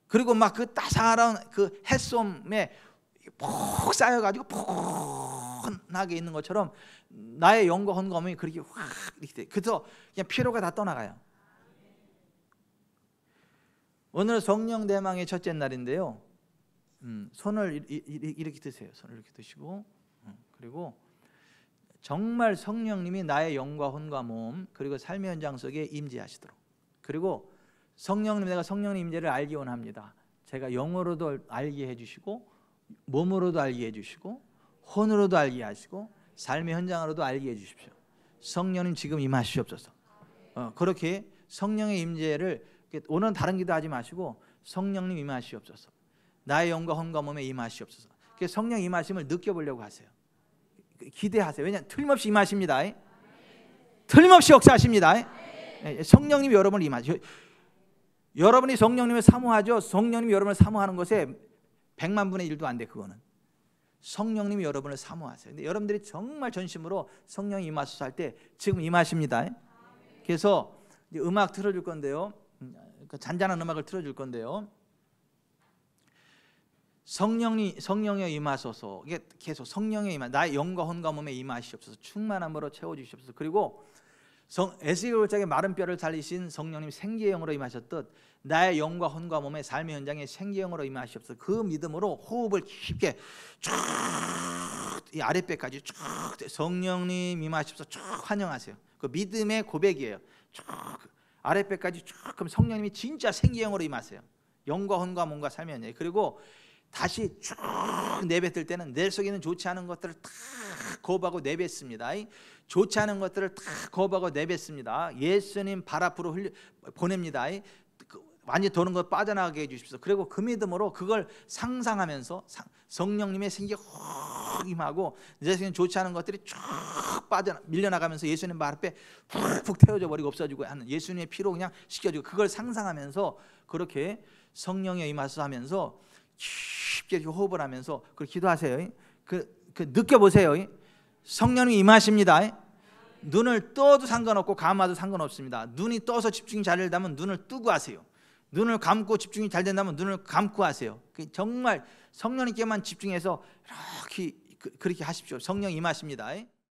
그리고 막 그 따사로운 그 햇솜에 푹 쌓여가지고 푹하게 있는 것처럼 나의 영과 혼과 몸이 그렇게 확 이렇게 돼. 그래서 그냥 피로가 다 떠나가요. 오늘 성령 대망의 첫째 날인데요. 손을 이렇게 드세요. 손을 이렇게 드시고, 그리고 정말 성령님이 나의 영과 혼과 몸 그리고 삶의 현장 속에 임재하시도록, 그리고 성령님, 내가 성령님 임재를 알기 원합니다. 제가 영으로도 알게 해주시고, 몸으로도 알게 해주시고, 혼으로도 알게 하시고, 삶의 현장으로도 알게 해주십시오. 성령님 지금 임하시옵소서. 그렇게 성령의 임재를, 오늘은 다른 기도하지 마시고 성령님 임하시옵소서. 나의 영과 혼과 몸에 임하시옵소서. 성령 임하심을 느껴보려고 하세요. 기대하세요. 왜냐하면 틀림없이 임하십니다. 틀림없이 역사하십니다. 성령님이 여러분을 임하죠. 여러분이 성령님을 사모하죠. 성령님이 여러분을 사모하는 것에 100만 분의 1도 안 돼. 그거는 성령님이 여러분을 사모하세요. 근데 여러분들이 정말 전심으로 성령이 임하소서 할 때 지금 임하십니다. 그래서 이제 음악 틀어줄 건데요. 잔잔한 음악을 틀어줄 건데요. 성령에 임하소서. 이게 계속 성령에 임하, 나의 영과 혼과 몸에 임하시옵소서. 충만함으로 채워주시옵소서. 그리고 에스겔 골짜기의 마른 뼈를 살리신 성령님 생기의 영으로 임하셨듯 나의 영과 혼과 몸의 삶의 현장에 생기의 영으로 임하시옵소서. 그 믿음으로 호흡을 깊게 쭉 이 아랫배까지 쭉 성령님 임하시옵소서 쭉 환영하세요. 그 믿음의 고백이에요. 쭉 아랫배까지 쭉, 그럼 성령님이 진짜 생기의 영으로 임하세요. 영과 혼과 몸과 삶의 현장에. 그리고 다시 쭉 내뱉을 때는 내 속에 있는 좋지 않은 것들을 다 거부하고 내뱉습니다. 좋지 않은 것들을 다 거부하고 내뱉습니다. 예수님 발 앞으로 보냅니다. 완전히 도는 것 빠져나가게 해주십시오. 그리고 그 믿음으로 그걸 상상하면서 성령님의 생기가 확 임하고 내 속에 좋지 않은 것들이 쭉 밀려나가면서 예수님 발 앞에 푹 태워져 버리고 없어지고 하는, 예수님의 피로 그냥 씻겨지고, 그걸 상상하면서 그렇게 성령에 임하소서 하면서 깊게 호흡을 하면서 그걸 기도하세요. 그 느껴보세요. 성령님이 임하십니다. 눈을 떠도 상관없고 감아도 상관없습니다. 눈이 떠서 집중이 잘 된다면 눈을 뜨고 하세요. 눈을 감고 집중이 잘 된다면 눈을 감고 하세요. 정말 성령님께만 집중해서 이렇게 그렇게 하십시오. 성령 임하십니다.